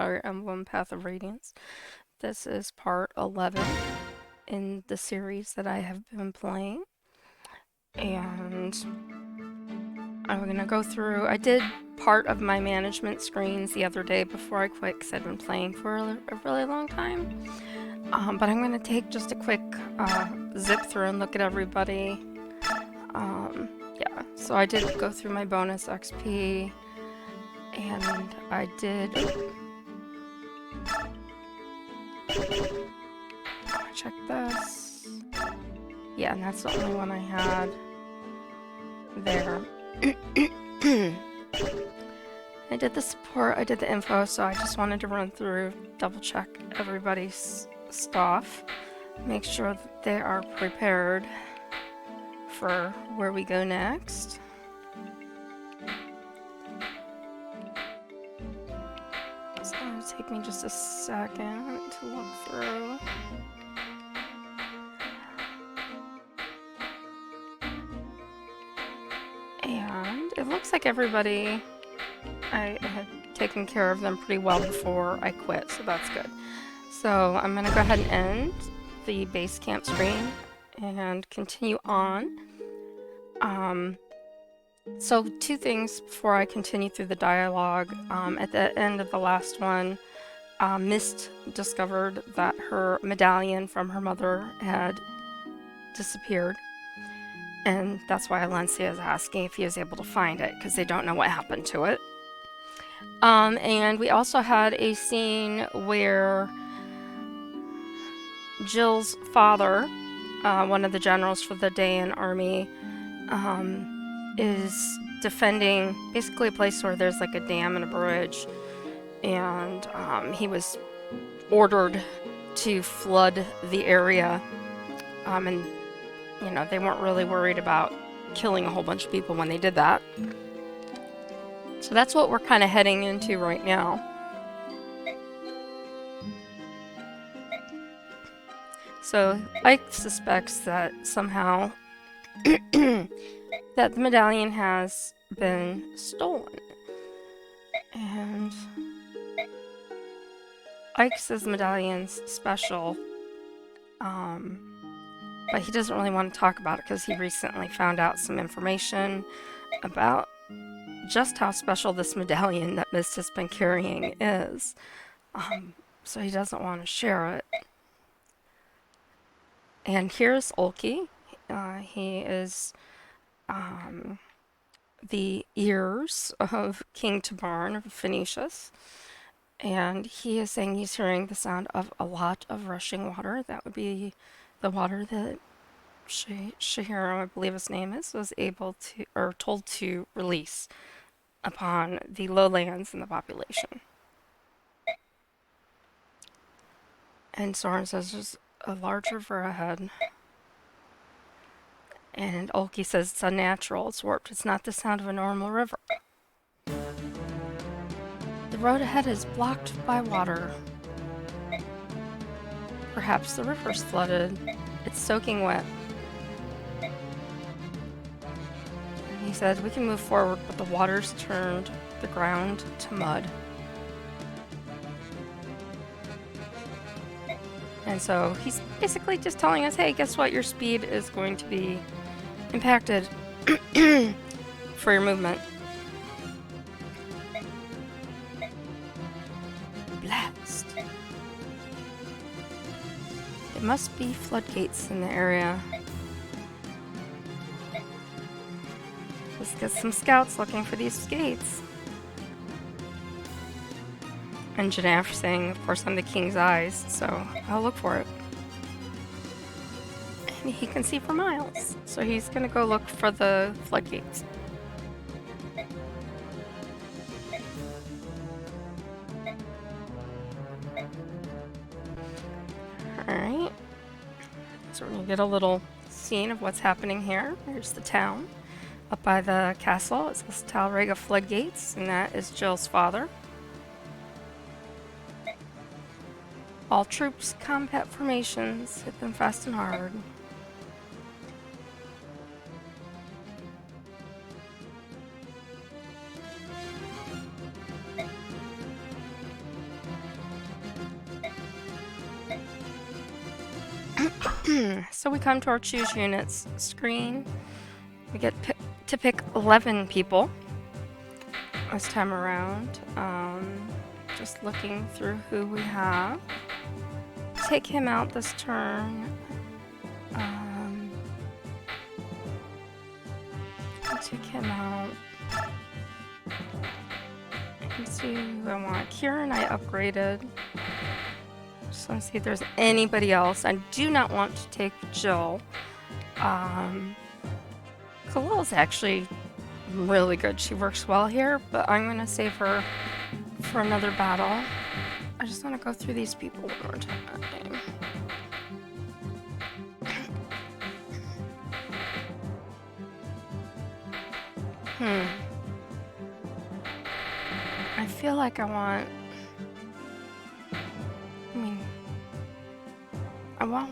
Fire Emblem Path of Radiance. This is part 11 in the series that I have been playing. And I'm going to go through, I did part of my management screens the other day before I quit because I'd been playing for a really long time. But I'm going to take just a quick zip through and look at everybody. Yeah, so I did go through my bonus XP, and I did check this. Yeah, and that's the only one I had there. I did the support, I did the info, so I just wanted to run through, double check everybody's stuff, make sure that they are prepared for where we go next. So it'll take me just a second to look through. And it looks like everybody, I had taken care of them pretty well before I quit, so that's good. So I'm gonna go ahead and end the base camp screen and continue on. So two things before I continue through the dialogue. At the end of the last one, Mist discovered that her medallion from her mother had disappeared. And that's why Alencia is asking if he is able to find it, because they don't know what happened to it. And we also had a scene where Jill's father, one of the generals for the Dayan army, is defending basically a place where there's like a dam and a bridge, and he was ordered to flood the area, and you know, they weren't really worried about killing a whole bunch of people when they did that. So that's what we're kind of heading into right now. So Ike suspects that somehow that the medallion has been stolen. And Ike says the medallion's special, but he doesn't really want to talk about it because he recently found out some information about just how special this medallion that Mist has been carrying is. So he doesn't want to share it. And here's Ulki. He is the ears of King Tabarn of Phoenicius. And he is saying he's hearing the sound of a lot of rushing water. That would be the water that Shihiro, I believe his name is, was able to, or told to release upon the lowlands and the population. And Soren says there's a large river ahead. And Ulki says it's unnatural, it's warped, it's not the sound of a normal river. The road ahead is blocked by water. Perhaps the river's flooded. It's soaking wet. And he said we can move forward, but the water's turned the ground to mud. And so he's basically just telling us, hey, guess what? Your speed is going to be impacted for your movement. Blast. It must be floodgates in the area. Let's get some scouts looking for these gates. And Janaf saying, of course, I'm the king's eyes, so I'll look for it. And he can see for miles, so he's gonna go look for the floodgates. Alright. So we're gonna get a little scene of what's happening here. Here's the town. Up by the castle, it says Talrega Floodgates, and that is Jill's father. All troops, combat formations, hit them fast and hard. So we come to our choose units screen. We get to pick 11 people this time around. Just looking through who we have. Take him out this turn. Take him out. Let's see who I want. Kieran I upgraded. Just want to see if there's anybody else. I do not want to take Jill. Khalil's actually really good. She works well here, but I'm going to save her for another battle. I just want to go through these people one more time. I feel like I want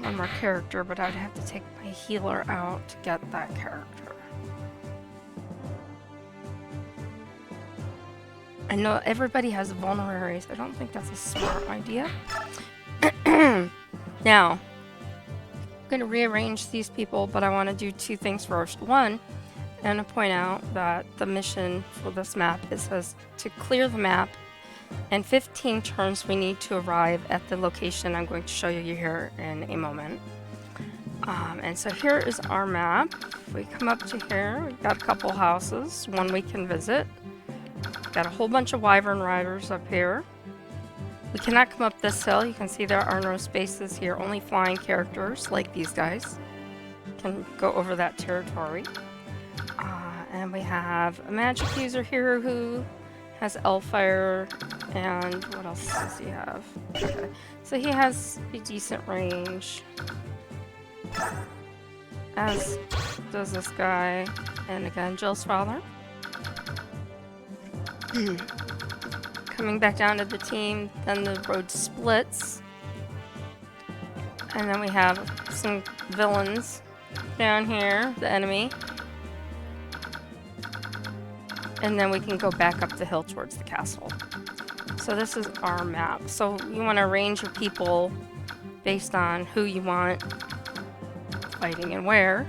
one more character, but I'd have to take my healer out to get that character. I know everybody has vulneraries. I don't think that's a smart idea. Now, I'm going to rearrange these people, but I want to do two things first. One, I'm going to point out that the mission for this map, it says to clear the map, in 15 turns we need to arrive at the location I'm going to show you here in a moment. And so here is our map. If we come up to here, we've got a couple houses, one we can visit. Got a whole bunch of wyvern riders up here. We cannot come up this hill. You can see there are no spaces here. Only flying characters like these guys can go over that territory. And we have a magic user here who has Elfire, and what else does he have? Okay. So he has a decent range, as does this guy, and again, Jill's father. Coming back down to the team, then the road splits, and then we have some villains down here, the enemy. And then we can go back up the hill towards the castle. So this is our map. So you want to arrange your people based on who you want fighting and where.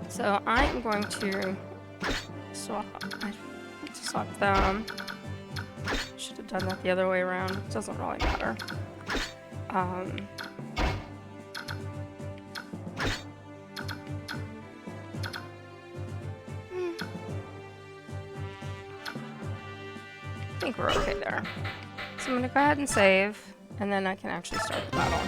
So I'm going to swap them. Should have done that the other way around. It doesn't really matter. I think we're okay there. So I'm going to go ahead and save, and then I can actually start the battle.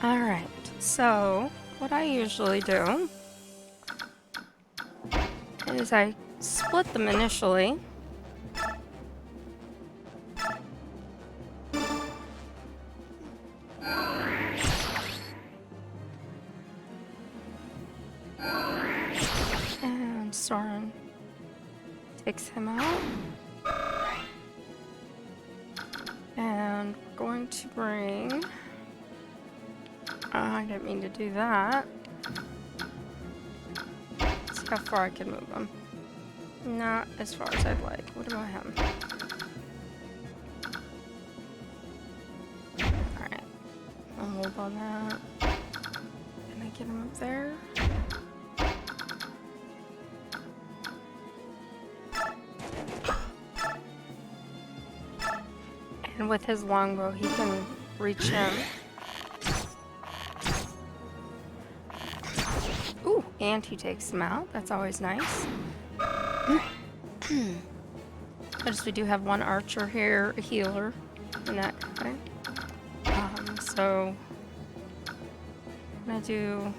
Alright, so what I usually do is I split them initially. Soren takes him out. And we're going to bring... I didn't mean to do that. Let's see how far I can move him. Not as far as I'd like. What about him? Alright. I'll hold on that. Can I get him up there? And with his longbow, he can reach him. Ooh, and he takes him out. That's always nice. Notice we do have one archer here, a healer, and that guy. So I'm gonna do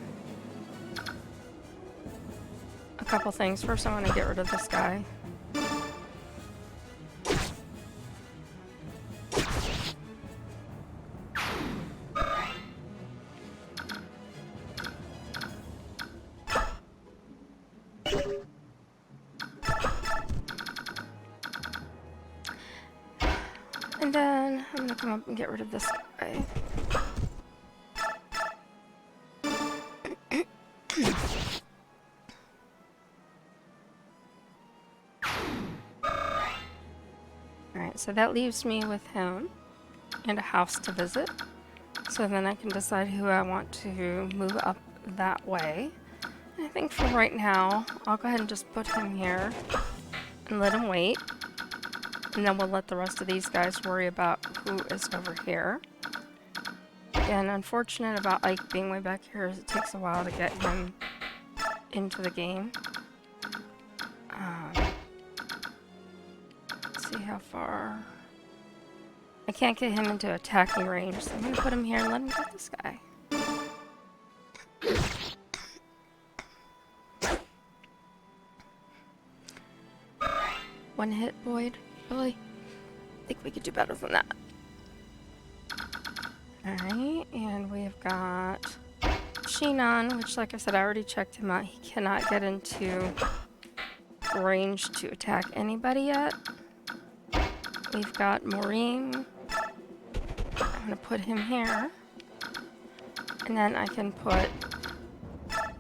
a couple things. First, I want to get rid of this guy. And then I'm gonna come up and get rid of this guy. So that leaves me with him and a house to visit. So then I can decide who I want to move up that way. And I think for right now, I'll go ahead and just put him here and let him wait. And then we'll let the rest of these guys worry about who is over here. And unfortunate about Ike being way back here is it takes a while to get him into the game. Let's see how far. I can't get him into attacking range, so I'm going to put him here and let him get this guy. One hit, Boyd. Really? I think we could do better than that. Alright, and we've got Shinon, which, like I said, I already checked him out. He cannot get into range to attack anybody yet. We've got Maureen. I'm going to put him here. And then I can put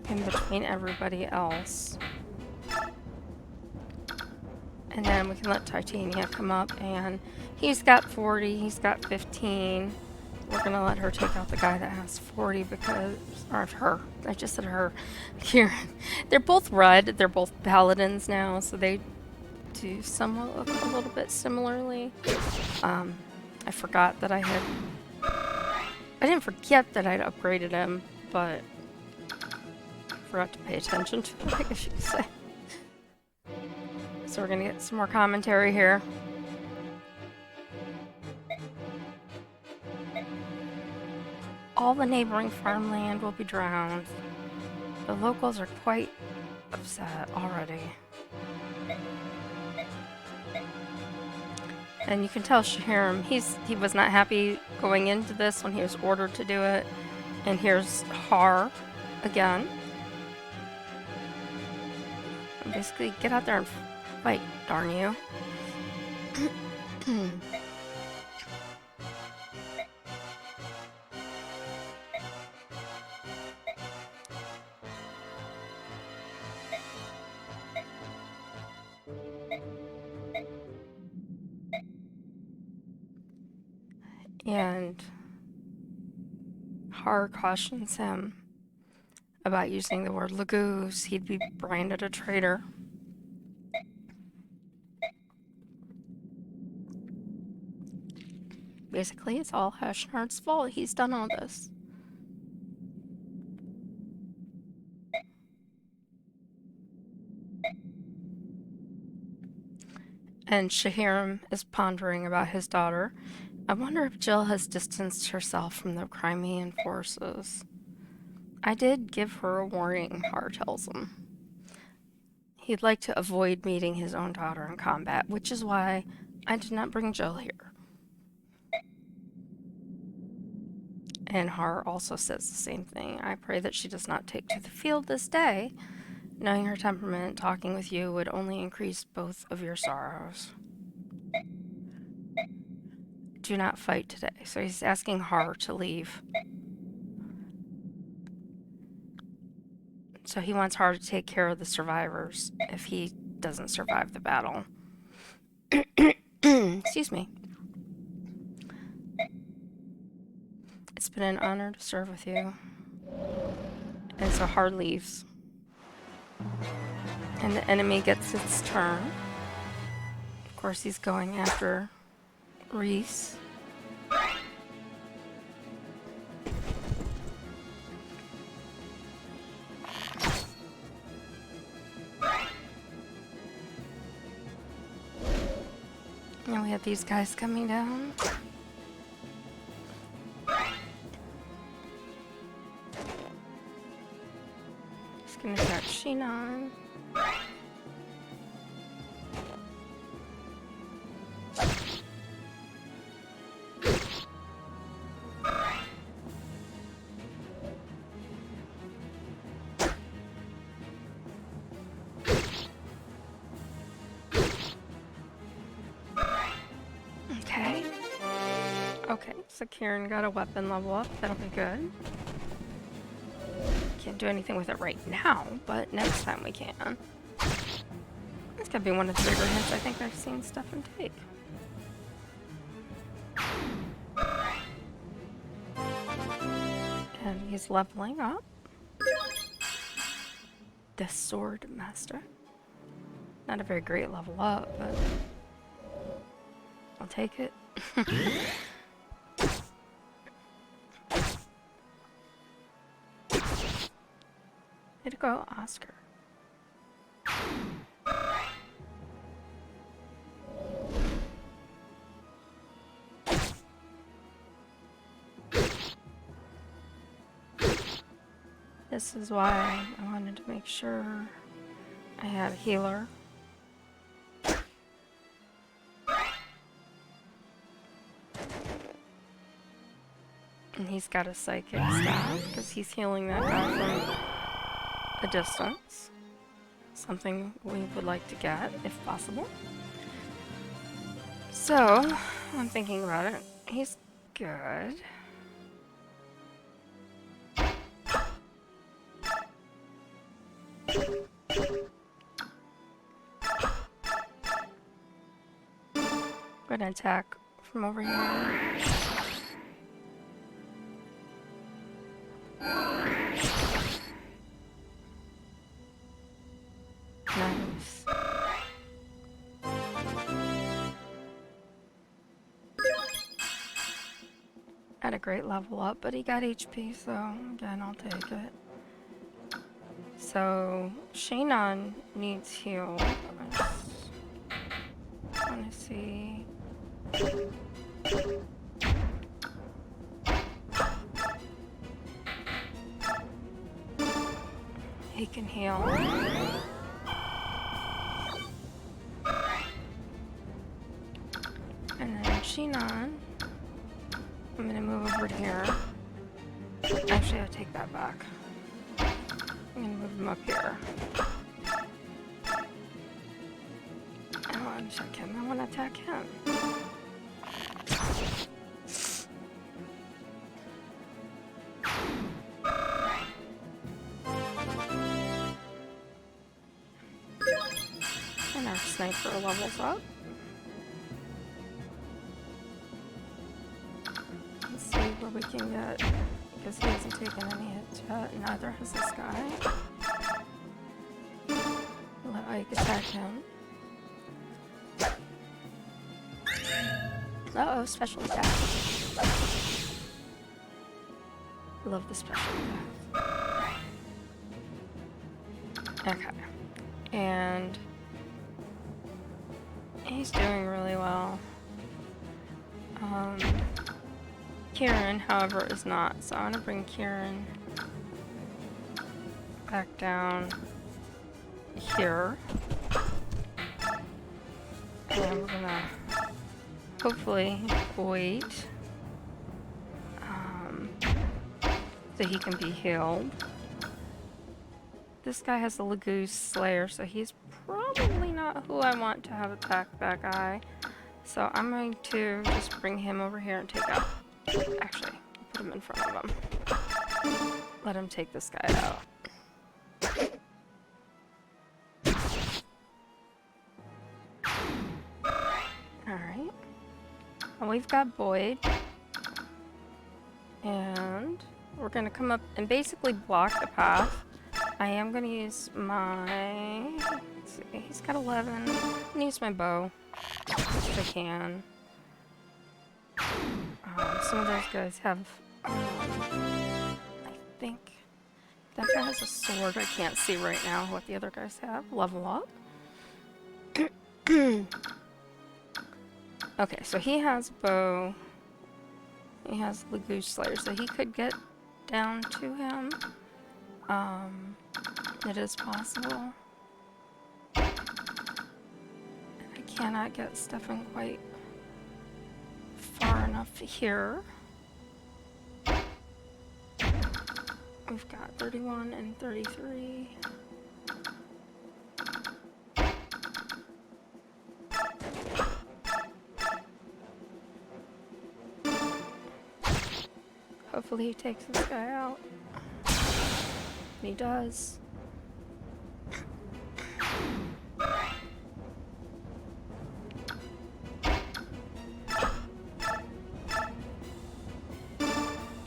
in between everybody else. And then we can let Titania come up, and he's got 40, he's got 15. We're gonna let her take out the guy that has 40 because, or her, I just said her, Kieran. They're both red, they're both paladins now, so they do somewhat look a little bit similarly. I forgot that I didn't forget that I'd upgraded him, but I forgot to pay attention to it, I guess you could say. So we're gonna get some more commentary here. All the neighboring farmland will be drowned. The locals are quite upset already. And you can tell Shahiram, he was not happy going into this when he was ordered to do it. And here's Har again. And basically, get out there and fight, darn you. And Har cautions him about using the word Lagoose. He'd be branded a traitor. Basically, it's all Hashnard's fault. He's done all this. And Shahiram is pondering about his daughter. I wonder if Jill has distanced herself from the Crimean forces. I did give her a warning, Har tells him. He'd like to avoid meeting his own daughter in combat, which is why I did not bring Jill here. And Har also says the same thing. I pray that she does not take to the field this day. Knowing her temperament, talking with you would only increase both of your sorrows. Do not fight today. So he's asking Har to leave. So he wants Har to take care of the survivors if he doesn't survive the battle. Excuse me. It's been an honor to serve with you. And so Har leaves. And the enemy gets its turn. Of course, he's going after Reese. And we have these guys coming down. Just gonna start Shinon. Okay, so Kieran got a weapon level up. That'll be good. Can't do anything with it right now, but next time we can. This could be one of the bigger hints I think I've seen Stefan take. he's leveling up. The Sword Master. Not a very great level up, but I'll take it. Way to go, Oscar. This is why I wanted to make sure I had a healer. And he's got a psychic staff because he's healing that guy from a distance. Something we would like to get if possible. So, I'm thinking about it. He's good. I'm gonna attack from over here. Nice. At a great level up, but he got HP, so again, I'll take it. So, Shaynon needs heal. I want to see. He can heal. And then Shaynon, I'm gonna move over here. Actually, I take that back. I'm gonna move him up here. I don't want to check him, I want to attack him. And our sniper levels up. Let's see what we can get, because he hasn't taken any hits yet, neither has this guy. Let Ike attack him. Uh-oh, special attack. Love the special attack. Okay. And he's doing really well. Kieran, however, is not. So I'm gonna bring Kieran back down here. And we're gonna hopefully wait so he can be healed. This guy has the Lagoose Slayer, so he's probably not who I want to have attack that guy. So I'm going to just bring him over here and take out. Actually, put him in front of him. Let him take this guy out. Alright. And we've got Boyd. And we're going to come up and basically block the path. I am going to use my... Let's see, he's got 11. I'm going to use my bow. If I can. Some of those guys have... I think... That guy has a sword. I can't see right now what the other guys have. Level up. Okay, so he has bow. He has Lagoose Slayer, so he could get down to him. It is possible. I cannot get Stefan quite far enough here. We've got 31 and 33. Hopefully he takes this guy out. And he does.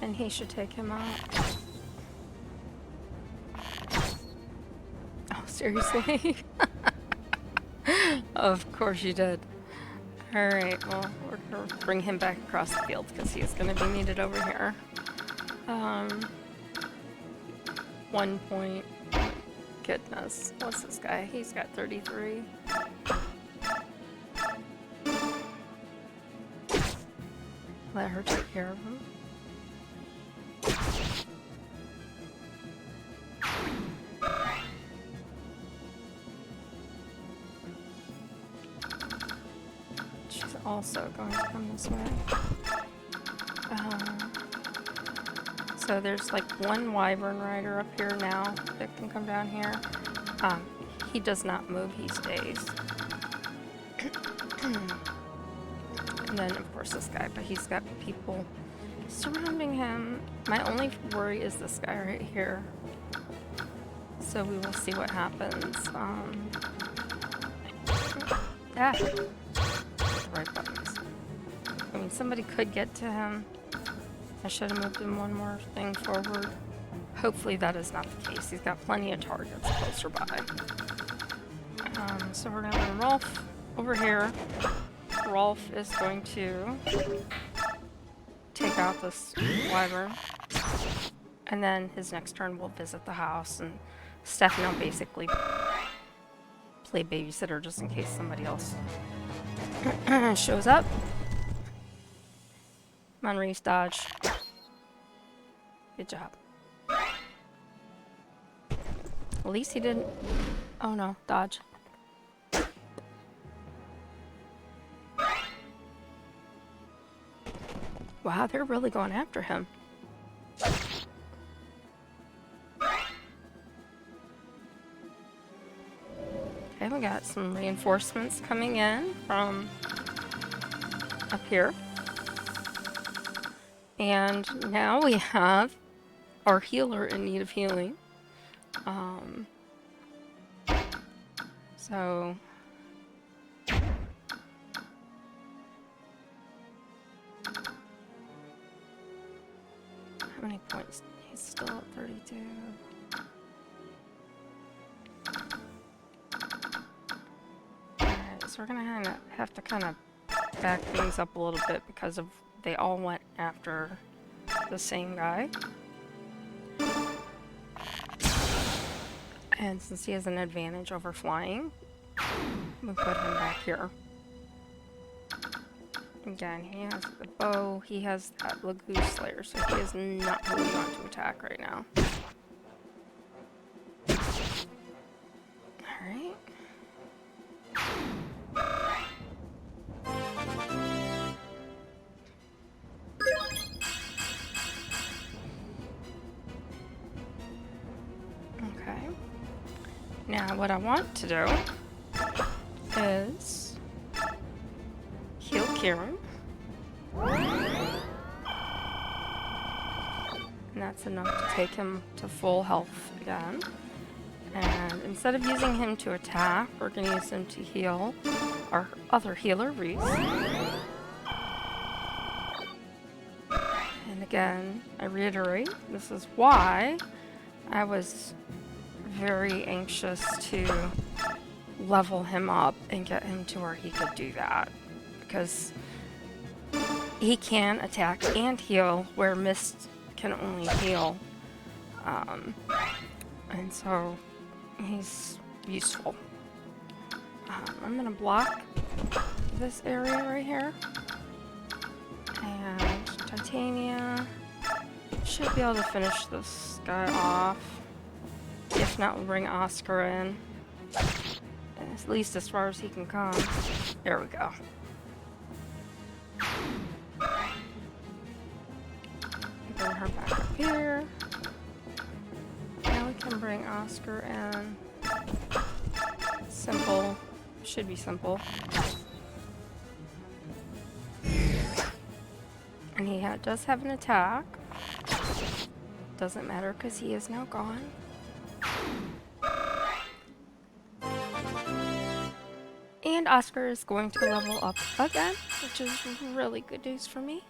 And he should take him out. Seriously? Of course you did. Alright, well, we're gonna bring him back across the field because he is gonna be needed over here. 1 point. Goodness. What's this guy? He's got 33. Let her take care of him. She's also going to come this way. So there's like one wyvern rider up here now that can come down here. He does not move, he stays. And then of course this guy, but he's got people surrounding him. My only worry is this guy right here. So we will see what happens. The right buttons. I mean, somebody could get to him. I should have moved him one more thing forward. Hopefully that is not the case. He's got plenty of targets closer by. So we're going to bring Rolf over here. Rolf is going to take out this wyvern. And then his next turn we'll visit the house. And Stephanie will basically play babysitter just in case somebody else shows up. Come on, Reese, dodge. Good job. At least he didn't... Oh no, dodge. Wow, they're really going after him. Okay, we got some reinforcements coming in from up here. And now we have our healer in need of healing. So... How many points? He's still at 32. Alright, so we're gonna have to kind of back things up a little bit because of they all went after the same guy. And since he has an advantage over flying, we'll put him back here. Again, he has the bow, he has that Lagoose Slayer, so he is not who we want to attack right now. Alright. Okay. Now what I want to do is heal Kieran. And that's enough to take him to full health again. And instead of using him to attack, we're going to use him to heal our other healer, Reese. And again, I reiterate, this is why I was very anxious to level him up and get him to where he could do that. Because he can attack and heal where Mist can only heal. And so he's useful. I'm going to block this area right here. And Titania should be able to finish this guy off. If not, we'll bring Oscar in. At least as far as he can come. There we go. Bring her back up here. Now we can bring Oscar in. Simple. Should be simple. And he does have an attack. Doesn't matter because he is now gone. And Oscar is going to level up again, which is really good news for me.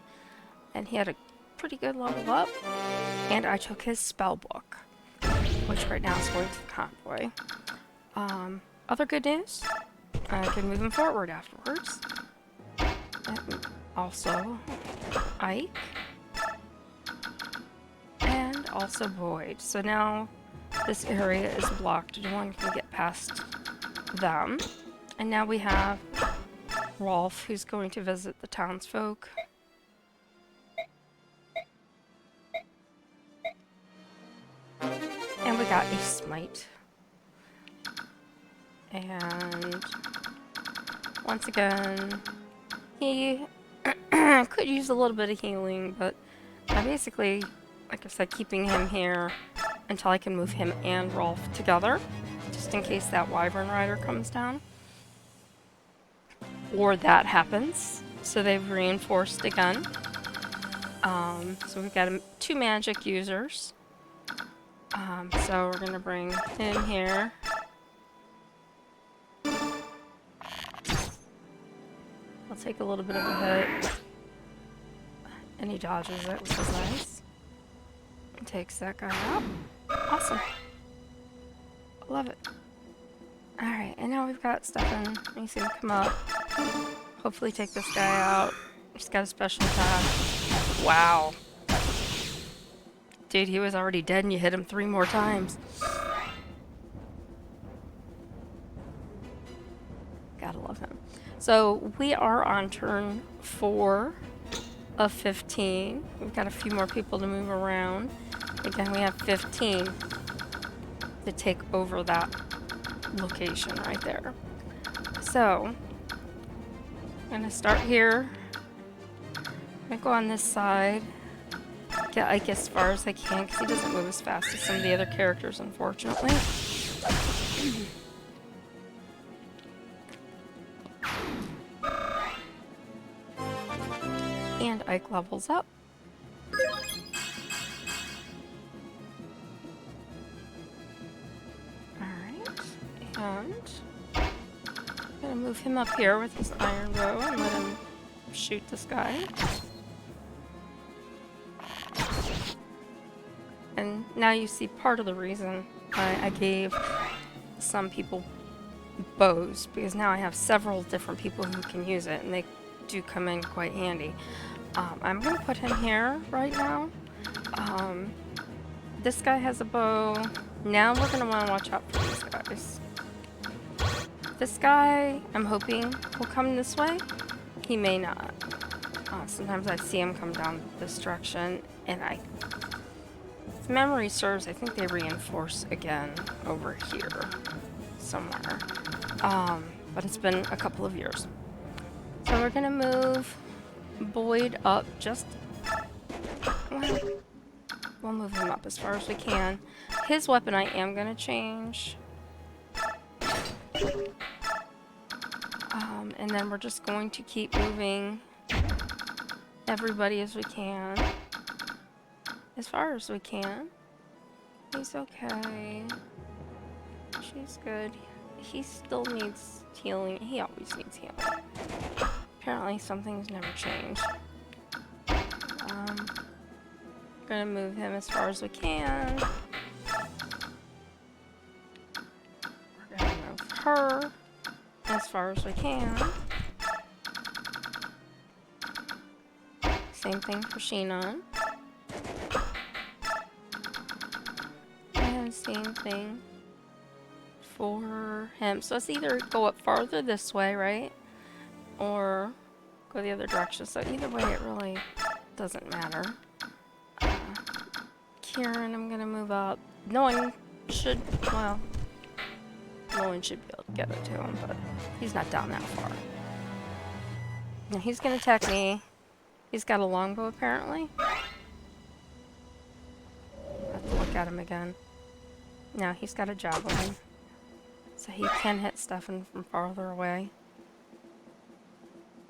And he had a pretty good level up. And I took his spell book, which right now is going to the convoy. Other good news, I can move him forward afterwards. And also, Ike. And also Boyd. So now this area is blocked. No one can get past them. And now we have Rolf, who's going to visit the townsfolk. And we got a smite. And once again, he could use a little bit of healing, but I basically, like I said, keeping him here until I can move him and Rolf together, just in case that Wyvern Rider comes down. Or that happens. So they've reinforced again. So we've got 2 magic users. So we're going to bring him here. I'll take a little bit of a hit. And he dodges it, which is nice. And takes that guy out. Awesome. Love it. Alright, and now we've got Stefan. He's gonna come up. Hopefully take this guy out. He's got a special attack. Wow. Dude, he was already dead and you hit him 3 more times. Gotta love him. So we are on turn 4 of 15. We've got a few more people to move around. Again, we have 15 to take over that location right there. So I'm gonna start here. I'm gonna go on this side. Get Ike as far as I can because he doesn't move as fast as some of the other characters, unfortunately. And Ike levels up. Alright. And I'm gonna move him up here with his iron bow and let him shoot this guy. And now you see part of the reason I gave some people bows, because now I have several different people who can use it, and they do come in quite handy. I'm going to put him here right now. This guy has a bow. Now we're going to want to watch out for these guys. This guy, I'm hoping, will come this way. He may not. Sometimes I see him come down this direction, and if memory serves, I think they reinforce again over here somewhere. But it's been a couple of years. So we're gonna move Boyd up just... We'll move him up as far as we can. His weapon I am gonna change. And then we're just going to keep moving everybody as we can. As far as we can. He's okay. She's good. He still needs healing. He always needs healing. Apparently something's never changed. We're gonna move him as far as we can. We're gonna move her as far as we can. Same thing for Sheenon. And same thing for him. So let's either go up farther this way, right? Or go the other direction. So either way, it really doesn't matter. Kieran, I'm gonna move up. No one should, well, no one should be able to get it to him, but he's not down that far. Now he's gonna attack me. He's got a longbow apparently. I have to look at him again. Now he's got a javelin. So he can hit Stefan from farther away.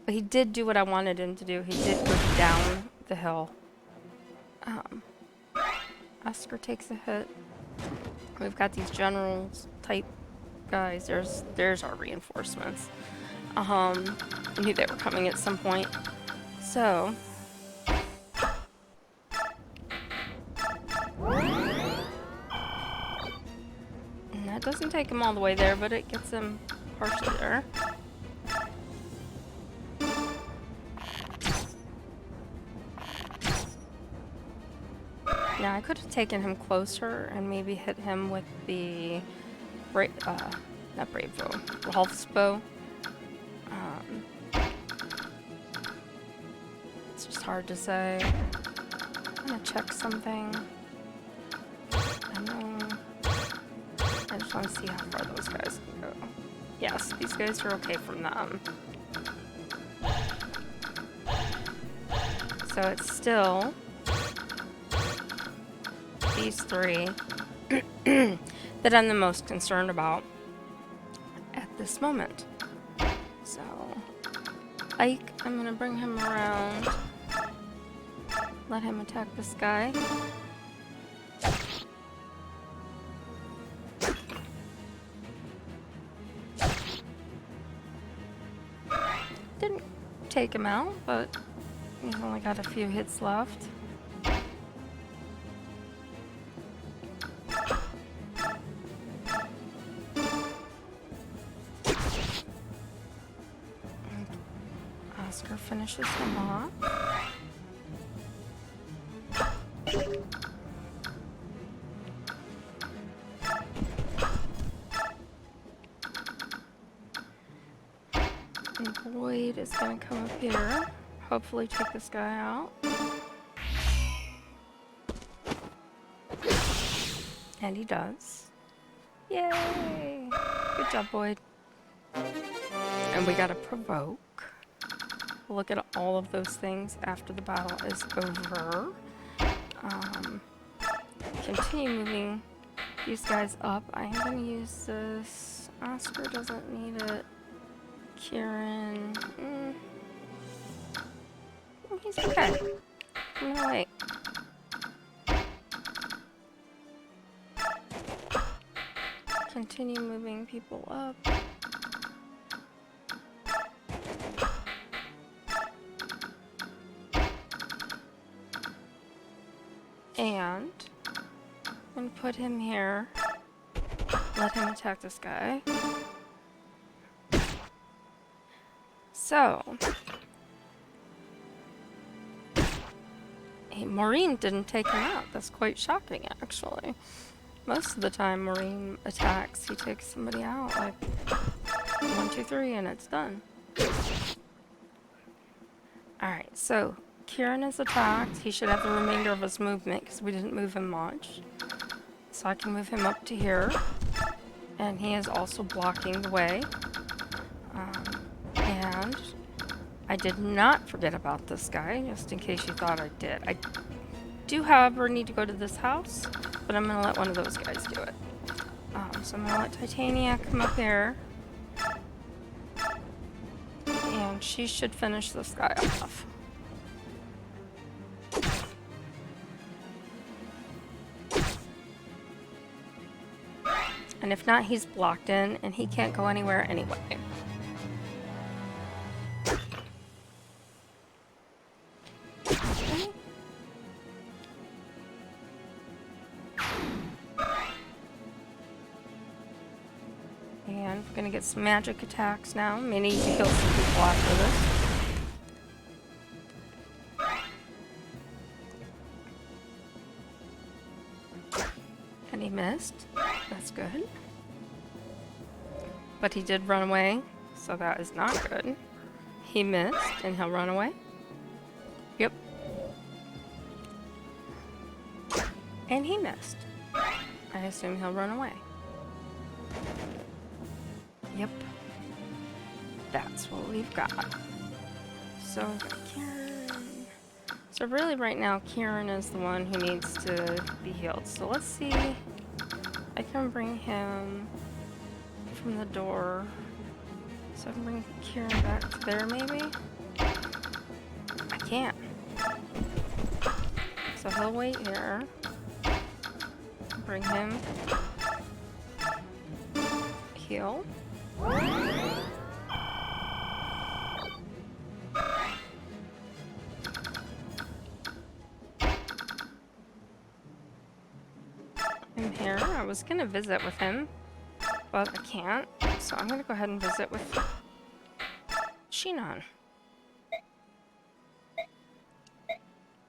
But he did do what I wanted him to do. He did go down the hill. Oscar takes a hit. We've got these generals type guys. There's our reinforcements. I knew they were coming at some point. So and that It doesn't take him all the way there, but it gets him partially there. Now I could have taken him closer and maybe hit him with the not Brave Bow, Rolf's bow. It's just hard to say. I'm gonna check something. I know. I just want to see how far those guys can go. Yes, these guys are okay from them. So it's still these three that I'm the most concerned about at this moment. So, Ike, I'm gonna bring him around. Let him attack this guy. Didn't take him out, but he's only got a few hits left. Oscar finishes him off. And Boyd is going to come up here, hopefully take this guy out. And he does. Yay! Good job, Boyd. And we got to provoke. Look at all of those things after the battle is over. Continue moving these guys up. I am going to use this. Oscar doesn't need it. Kieran. He's okay. I'm gonna wait. Continue moving people up. And I'm gonna put him here. Let him attack this guy. So, hey, Maureen didn't take him out. That's quite shocking, actually. Most of the time Maureen attacks, he takes somebody out, like 1, 2, 3, and it's done. Alright, so Kieran is attacked. He should have the remainder of his movement because we didn't move him much. So I can move him up to here. And he is also blocking the way. And I did not forget about this guy, just in case you thought I did. I do, however, need to go to this house, but I'm going to let one of those guys do it. So I'm going to let Titania come up here. And she should finish this guy off. And if not, he's blocked in, and he can't go anywhere anyway. And we're gonna get some magic attacks now. May need to kill some people after this. And he missed. That's good. But he did run away, so that is not good. He missed, and he'll run away. Yep. And he missed. I assume he'll run away. Yep. That's what we've got. So, Kieran. So really right now, Kieran is the one who needs to be healed. So let's see. I can bring him from the door. So I can bring Kieran back to there, maybe? I can't. So he'll wait here. Bring him. Heal. I'm here. I was gonna visit with him, but I can't. So I'm gonna go ahead and visit with Shinon.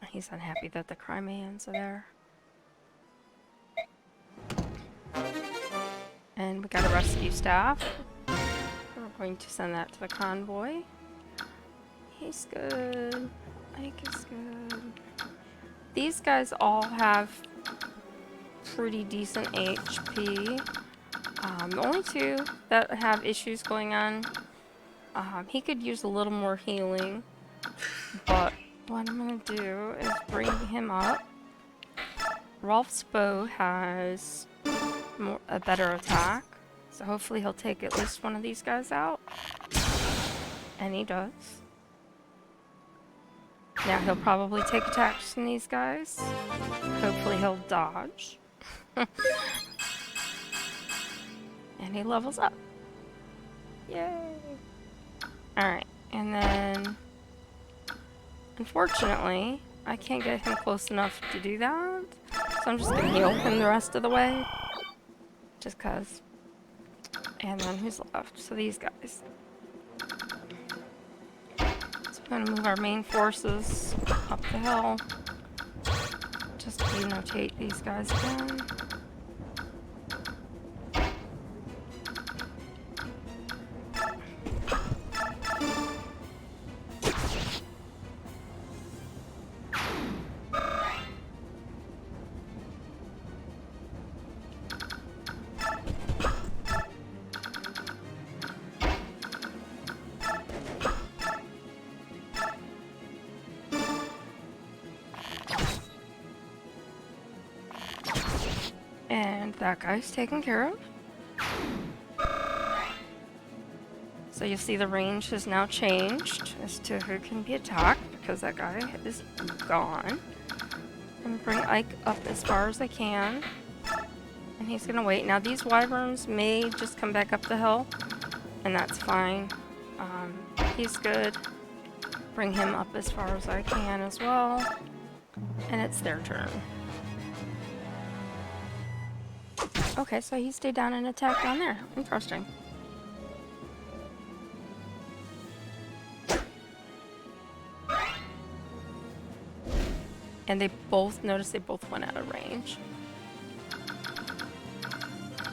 He's unhappy that the Crimans are there. And we got a rescue staff. We're going to send that to the convoy. He's good. Ike is good. These guys all have pretty decent HP. The only two that have issues going on, he could use a little more healing, but what I'm going to do is bring him up. Rolf's bow has a better attack, so hopefully he'll take at least one of these guys out. And he does. Now he'll probably take attacks from these guys. Hopefully he'll dodge. And he levels up. Yay! Alright, and then unfortunately, I can't get him close enough to do that. So I'm just gonna heal him the rest of the way. Just cause. And then who's left? So these guys. So we're gonna move our main forces up the hill. Just denotate these guys again. And that guy's taken care of. So you see the range has now changed as to who can be attacked because that guy is gone. I'm gonna bring Ike up as far as I can. And he's gonna wait. Now these wyverns may just come back up the hill, and that's fine. He's good. Bring him up as far as I can as well. And it's their turn. Okay, so he stayed down and attacked down there. Interesting. And they both, notice they both went out of range.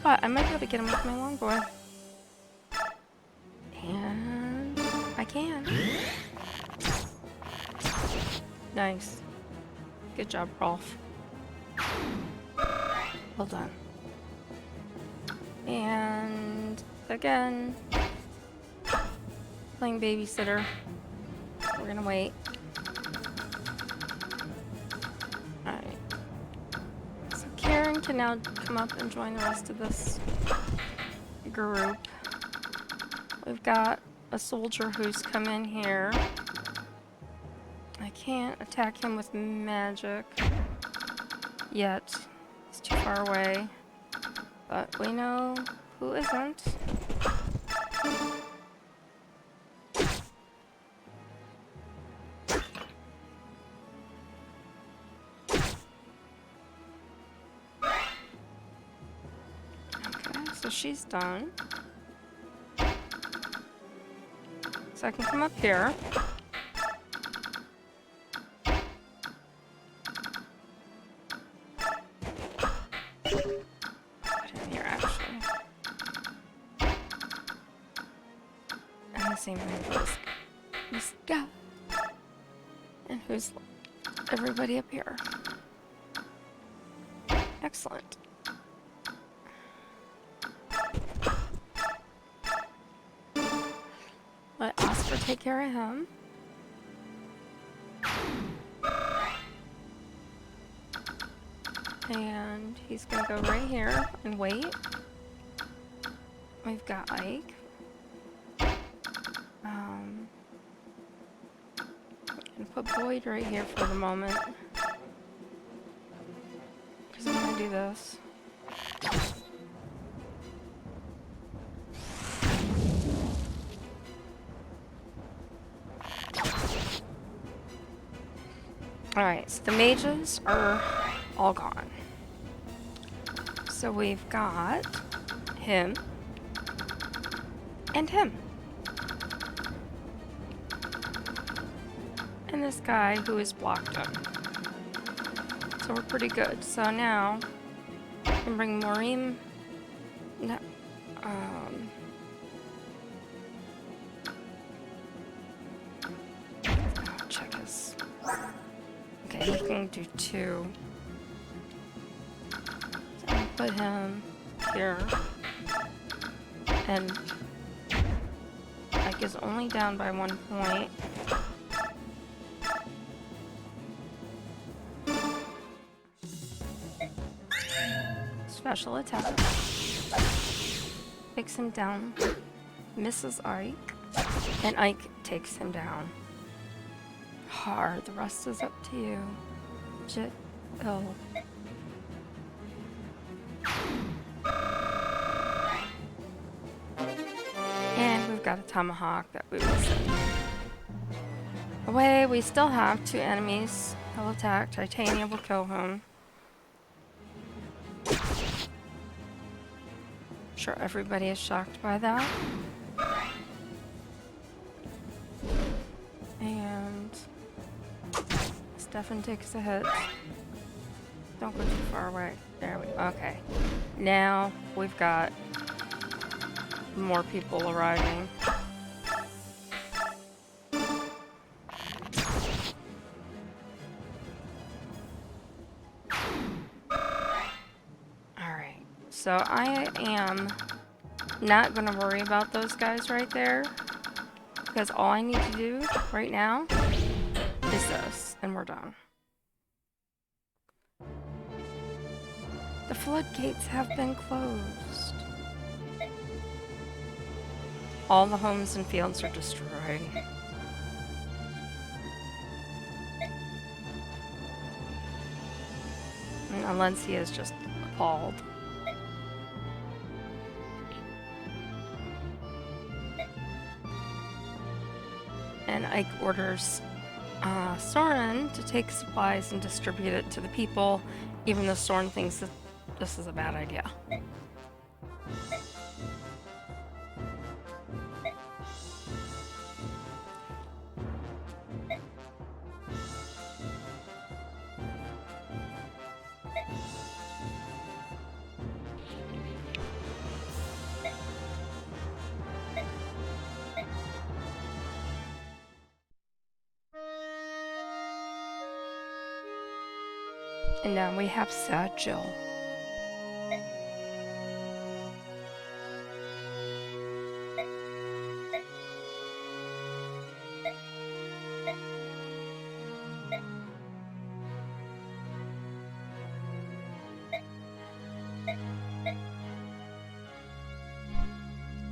But I might be able to get him with my longbow. And I can. Nice. Good job, Rolf. Well done. And again, playing babysitter. We're gonna wait. Alright. So Karen can now come up and join the rest of this group. We've got a soldier who's come in here. I can't attack him with magic yet. He's too far away. But we know who isn't. Okay, so she's done. So I can come up here. Same thing for this guy. And who's everybody up here? Excellent. Let Oscar take care of him. And he's gonna go right here and wait. We've got Ike. Put Boyd right here for the moment. Because I'm going to do this. Alright, so the mages are all gone. So we've got him, And him. And this guy who has blocked him. So we're pretty good. So now I can bring Maureen. No, check his. Okay, he can do 2. So I'll put him here. And Ike is only down by 1 point. Special attack. Takes him down. Misses Ike. And Ike takes him down. Hard. The rest is up to you. Jill. And we've got a tomahawk that we will send away. We still have 2 enemies. He'll attack. Titania will kill him. Sure, everybody is shocked by that. And Stefan takes a hit. Don't go too far away. There we go. Okay. Now we've got more people arriving. Alright. So I am not going to worry about those guys right there. Because all I need to do right now is this. And we're done. The floodgates have been closed. All the homes and fields are destroyed. And Alencia is just appalled. And Ike orders Soren to take supplies and distribute it to the people, even though Soren thinks that this is a bad idea. And now we have sad Jill.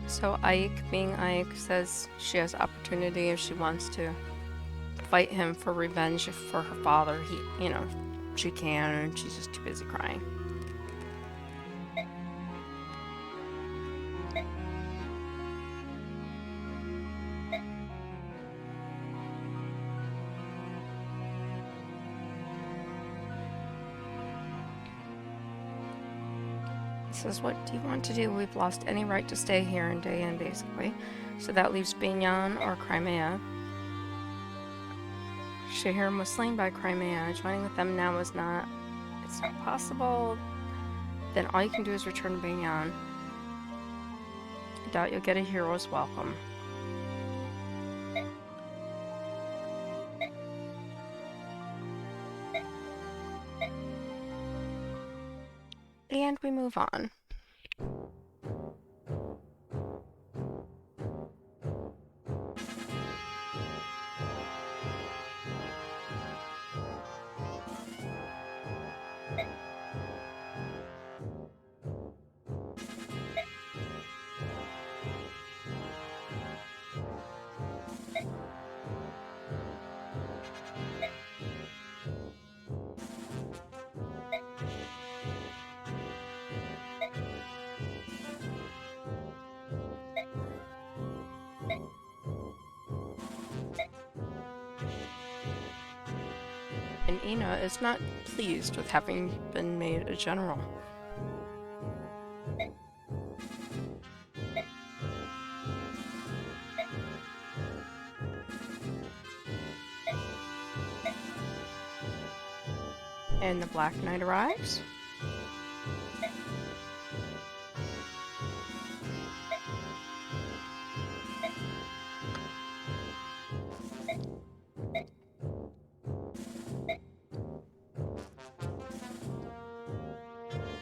So Ike, being Ike, says she has opportunity if she wants to fight him for revenge for her father. He, you know, she can, and she's just too busy crying. He says, what do you want to do? We've lost any right to stay here and day in, basically. So that leaves Banyan or Crimea. Shahir was slain by Crimea. Joining with them now is not... It's not possible. Then all you can do is return to Banyan. I doubt you'll get a hero's welcome. And we move on. And Ina is not pleased with having been made a general. And the Black Knight arrives.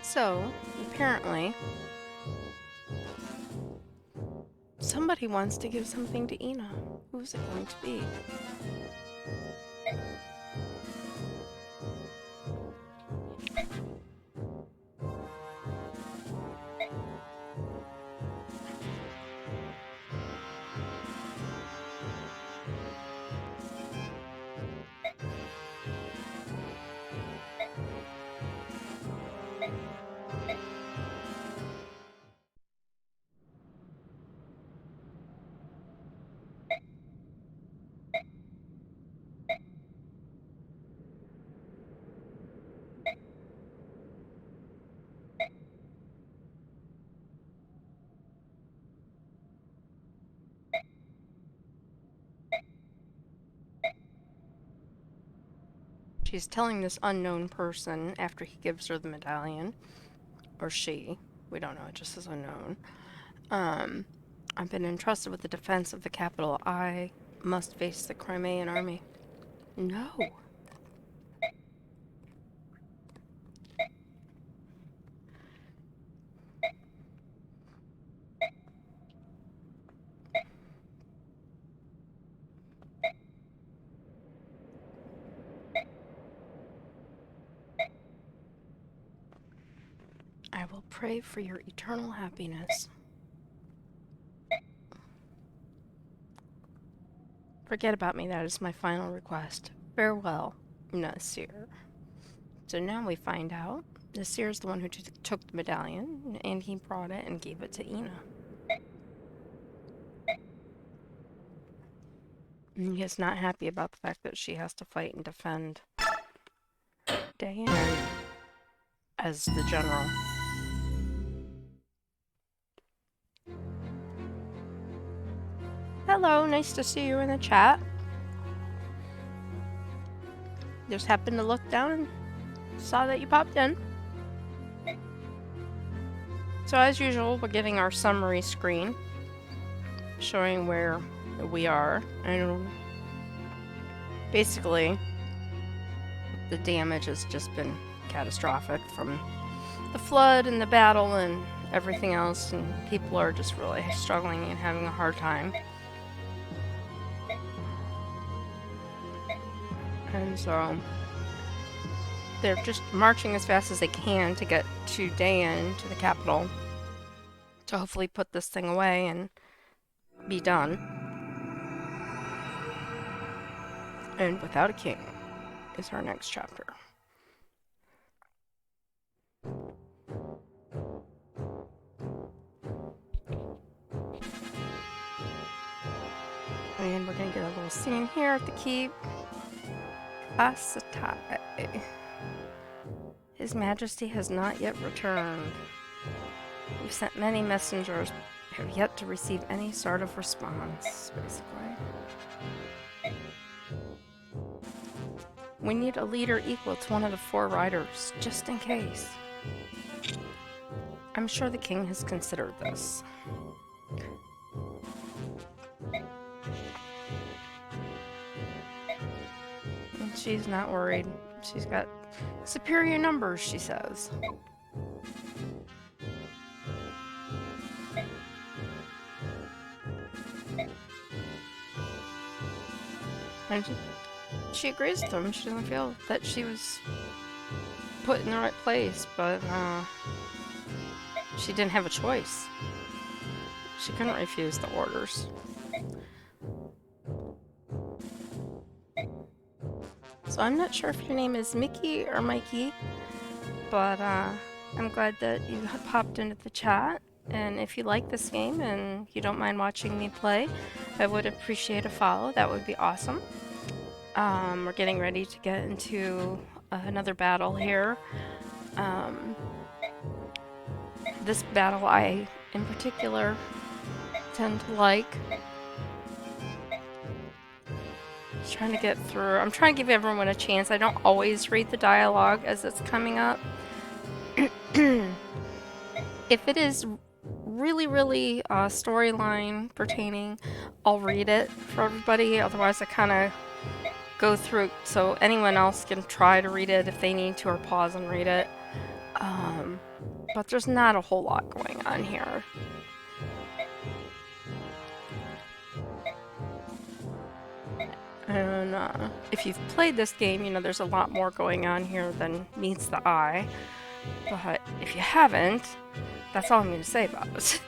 So, apparently, somebody wants to give something to Ina. Who's it going to be? She's telling this unknown person after he gives her the medallion, or she, we don't know, it just says unknown. I've been entrusted with the defense of the capital. I must face the Crimean army. No. I will pray for your eternal happiness. Forget about me, that is my final request. Farewell, Nasir. So now we find out Nasir is the one who took the medallion, and he brought it and gave it to Ina. And he is not happy about the fact that she has to fight and defend Diane as the general. Hello, nice to see you in the chat. Just happened to look down and saw that you popped in. So as usual, we're getting our summary screen showing where we are, and basically the damage has just been catastrophic from the flood and the battle and everything else, and people are just really struggling and having a hard time. And so they're just marching as fast as they can to get to Dayan, to the capital, to hopefully put this thing away and be done. And Without a King is our next chapter. And we're gonna get a little scene here at the keep. Asatai. His Majesty has not yet returned. We've sent many messengers, but have yet to receive any sort of response, basically. We need a leader equal to one of the 4 riders, just in case. I'm sure the king has considered this. And she's not worried. She's got superior numbers, she says. And she agrees with him. She doesn't feel that she was put in the right place, but she didn't have a choice. She couldn't refuse the orders. So I'm not sure if your name is Mickey or Mikey, but I'm glad that you popped into the chat. And if you like this game and you don't mind watching me play, I would appreciate a follow. That would be awesome. We're getting ready to get into another battle here. This battle I, in particular, tend to like. Just trying to get through. I'm trying to give everyone a chance. I don't always read the dialogue as it's coming up. If it is really storyline pertaining, I'll read it for everybody. Otherwise, I kind of go through so anyone else can try to read it if they need to, or pause and read it. But there's not a whole lot going on here. And if you've played this game, you know there's a lot more going on here than meets the eye. But if you haven't, that's all I'm going to say about it.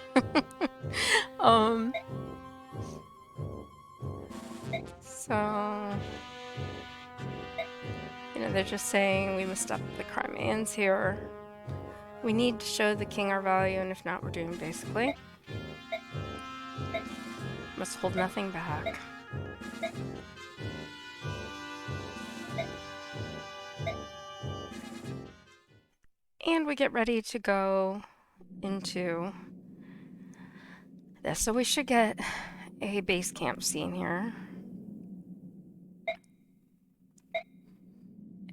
So, you know, they're just saying we must stop the Crimeans here. We need to show the king our value, and if not, we're doomed, basically. Must hold nothing back. And we get ready to go into this. So we should get a base camp scene here.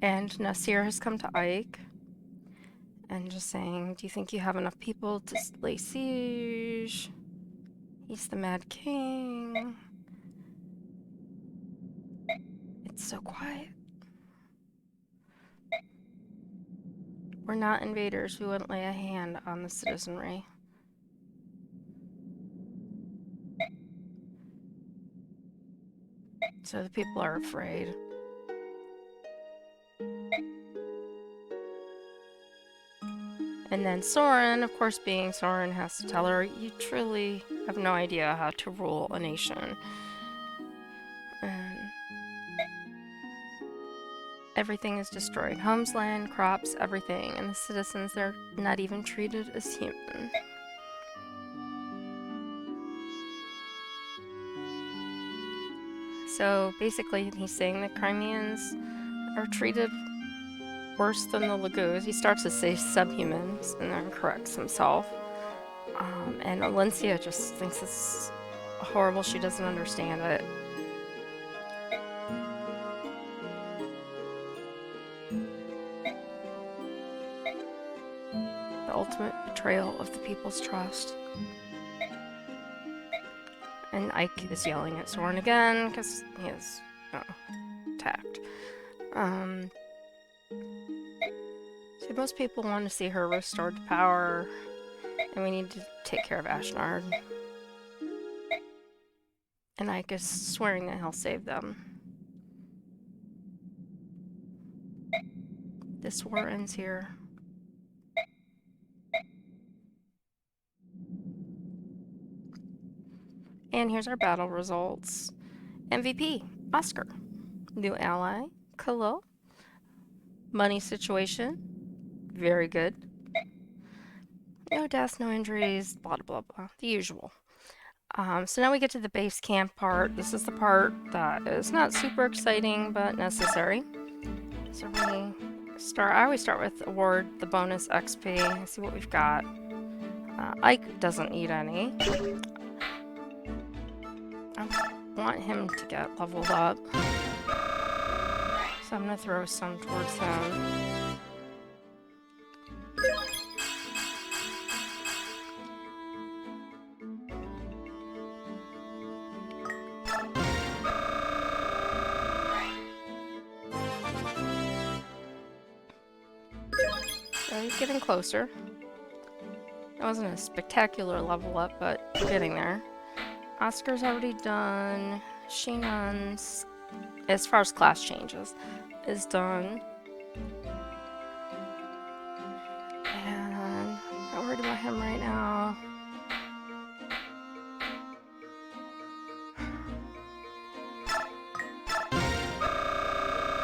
And Nasir has come to Ike and just saying, do you think you have enough people to lay siege? He's the Mad King. It's so quiet. We're not invaders. We wouldn't lay a hand on the citizenry. So the people are afraid. And then Soren, of course being Soren, has to tell her, you truly have no idea how to rule a nation. And everything is destroyed. Homes, land, crops, everything. And the citizens, they're not even treated as human. So basically he's saying the Crimeans are treated worse than the Lagoos. He starts to say subhumans and then corrects himself. And Alencia just thinks it's horrible. She doesn't understand it. The ultimate betrayal of the people's trust. And Ike is yelling at Soren again because he is attacked. So most people want to see her restored to power, and we need to take care of Ashnard. And Ike is swearing that he'll save them. This war ends here. And here's our battle results. MVP, Oscar. New ally, Khalil. Money situation, very good. No deaths, no injuries, blah, blah, blah. The usual. So now we get to the base camp part. This is the part that is not super exciting, but necessary. So we start, I always start with award the bonus XP. See what we've got. Ike doesn't need any. I want him to get leveled up. So I'm gonna throw some towards him. So he's getting closer. It wasn't a spectacular level up, but we're getting there. Oscar's already done. Sheenan's, as far as class changes, is done. And I'm not worried about him right now.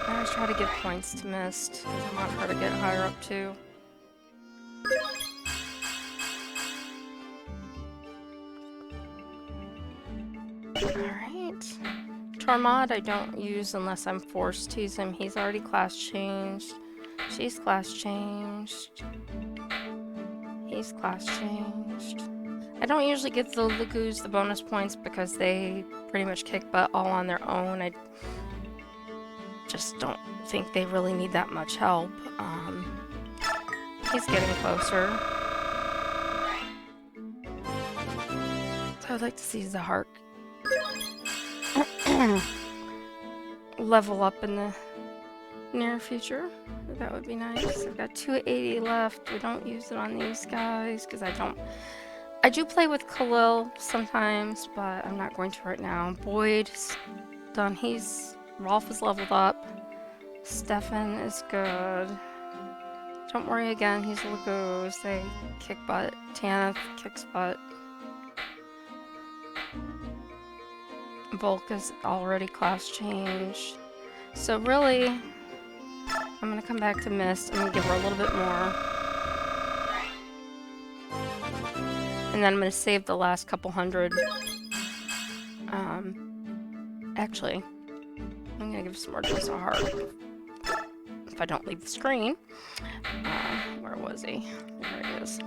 I always try to give points to Mist, because I want her to get higher up too. Alright. Tormod I don't use unless I'm forced to use him. He's already class changed. She's class changed. He's class changed. I don't usually give the Lagoos the bonus points because they pretty much kick butt all on their own. I just don't think they really need that much help. He's getting closer. So I'd like to see the heart level up in the near future. That would be nice. I've got 280 left. We don't use it on these guys because I do play with Khalil sometimes, but I'm not going to right now. Boyd's done. Rolf is leveled up. Stefan is good. Don't worry again, he's Lagoos. They kick butt. Tanith kicks butt. Volk is already class changed. So really, I'm gonna come back to Mist. I'm gonna give her a little bit more. And then I'm gonna save the last couple hundred. Actually, I'm gonna give some more juice a heart. If I don't leave the screen. Where was he? There he is.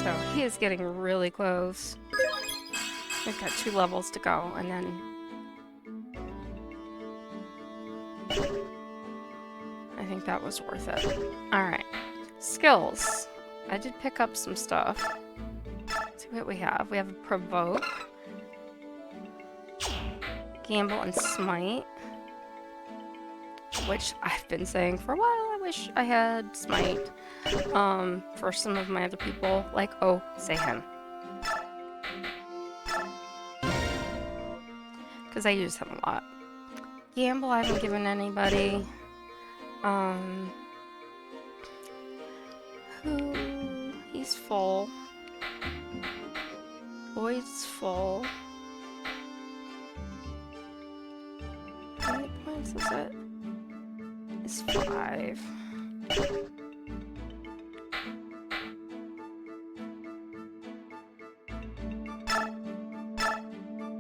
So he is getting really close. We've got 2 levels to go, and then I think that was worth it. Alright. Skills. I did pick up some stuff. Let's see what we have. We have a Provoke, Gamble, and Smite. Which I've been saying for a while. I wish I had Smite. For some of my other people. Like, oh, say him. Because I use him a lot. Gamble I haven't given anybody. He's full. Boyd's full. How many points is it? It's 5.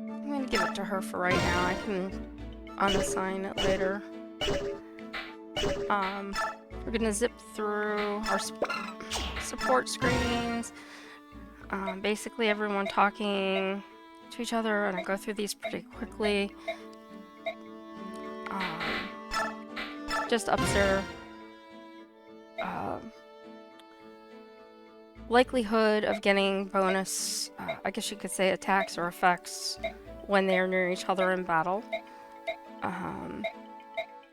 I'm gonna give it to her for right now. I can unassign it later. We're gonna zip through our support screens. Basically everyone talking to each other, and I go through these pretty quickly. Just ups their likelihood of getting bonus, I guess you could say, attacks or effects when they're near each other in battle.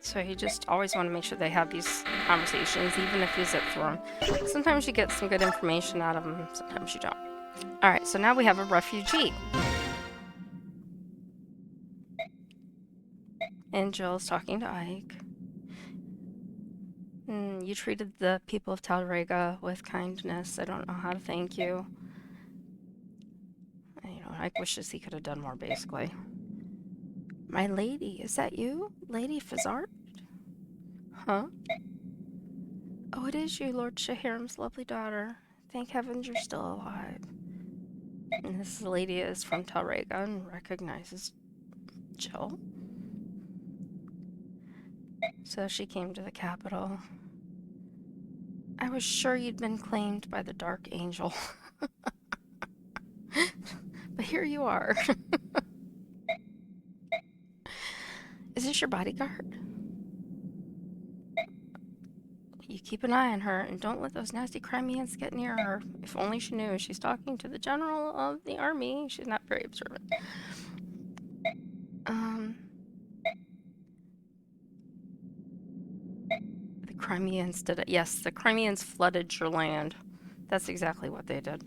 So you just always want to make sure they have these conversations, even if you zip through them. Sometimes you get some good information out of them, sometimes you don't. Alright, so now we have a refugee. And Jill's talking to Ike. You treated the people of Talrega with kindness. I don't know how to thank you. You know, Ike wishes he could have done more, basically. My lady, is that you? Lady Fazard? Huh? Oh, it is you, Lord Shahiram's lovely daughter. Thank heavens you're still alive. And this lady is from Talrega and recognizes Jill. So she came to the capital. I was sure you'd been claimed by the Dark Angel. But here you are. Is this your bodyguard? You keep an eye on her, and don't let those nasty Crimeans get near her. If only she knew. She's talking to the general of the army. She's not very observant. The Crimeans did it. Yes, the Crimeans flooded your land. That's exactly what they did.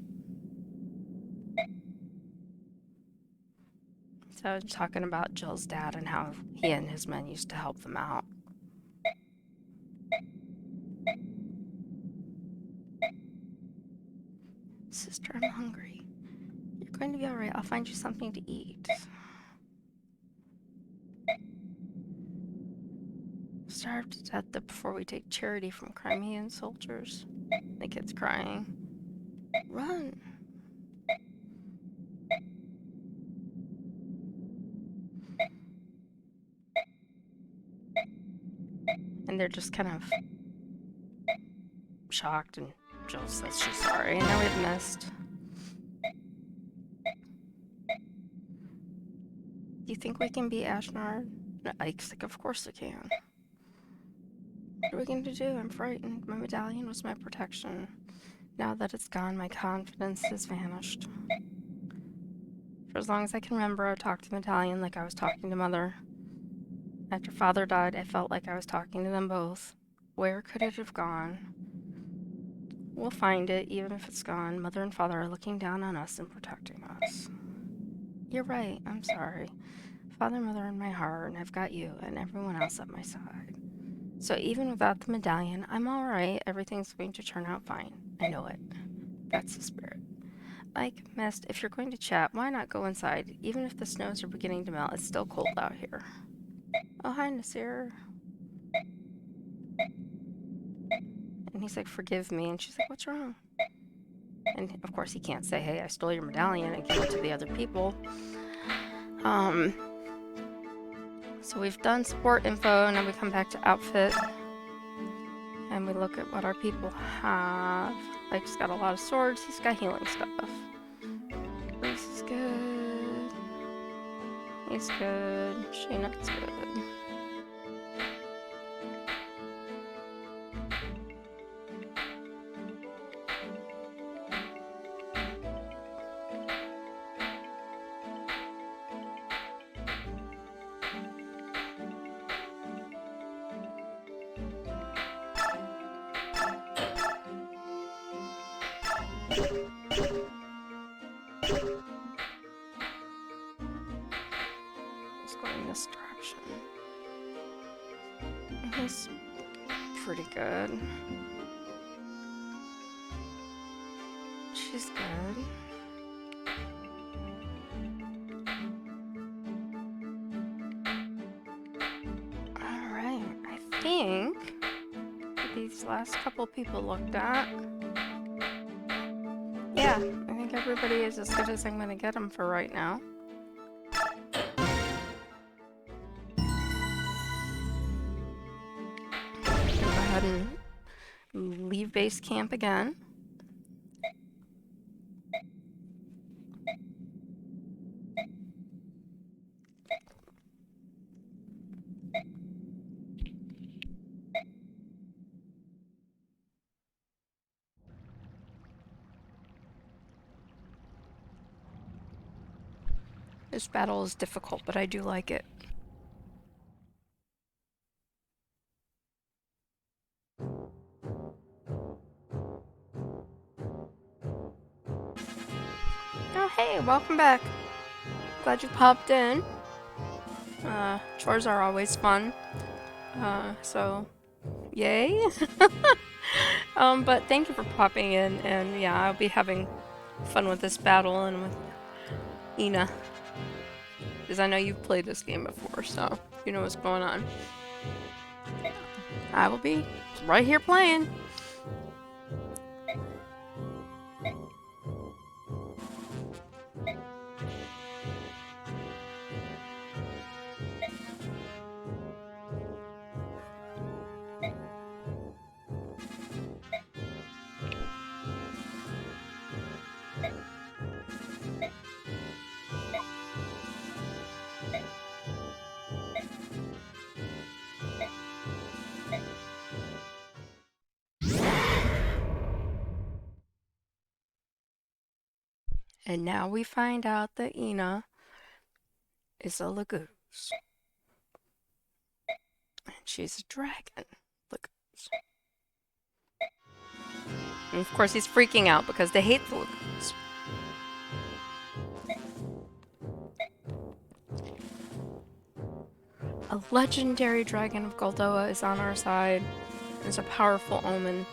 So I'm talking about Jill's dad and how he and his men used to help them out. Sister, I'm hungry. You're going to be alright. I'll find you something to eat. Starved to death before we take charity from Crimean soldiers. The kid's crying. Run! And they're just kind of shocked and Jill says she's sorry. I know we've missed. Do you think we can beat Ashnard? No, Ike's like, of course we can. What are we going to do? I'm frightened. My medallion was my protection. Now that it's gone, my confidence has vanished. For as long as I can remember, I talked to the medallion like I was talking to Mother. After Father died, I felt like I was talking to them both. Where could it have gone? We'll find it, even if it's gone. Mother and Father are looking down on us and protecting us. You're right, I'm sorry. Father, Mother in my heart, and I've got you and everyone else at my side. So even without the medallion, I'm alright. Everything's going to turn out fine. I know it. That's the spirit. Ike, Mist, if you're going to chat, why not go inside? Even if the snows are beginning to melt, it's still cold out here. Oh, hi, Nasir. And he's like, forgive me. And she's like, what's wrong? And of course he can't say, hey, I stole your medallion and gave it to the other people. So we've done support info, and then we come back to outfit. And we look at what our people have. Ike's got a lot of swords, he's got healing stuff. This is good. He's good. Shayna's good. He's going this direction. He's pretty good. She's good. Alright, I think these last couple people looked at. Yeah, I think everybody is as good as I'm gonna get them for right now. Go ahead and leave base camp again. This battle is difficult, but I do like it. Oh hey, welcome back. Glad you popped in. Chores are always fun. So yay. But thank you for popping in, and yeah, I'll be having fun with this battle and with Ina. Because I know you've played this game before, so you know what's going on. I will be right here playing. And now we find out that Ina is a Lagoose. And she's a dragon. Lagoose. And of course he's freaking out because they hate the Lagoose. A legendary dragon of Goldoa is on our side. It's a powerful omen.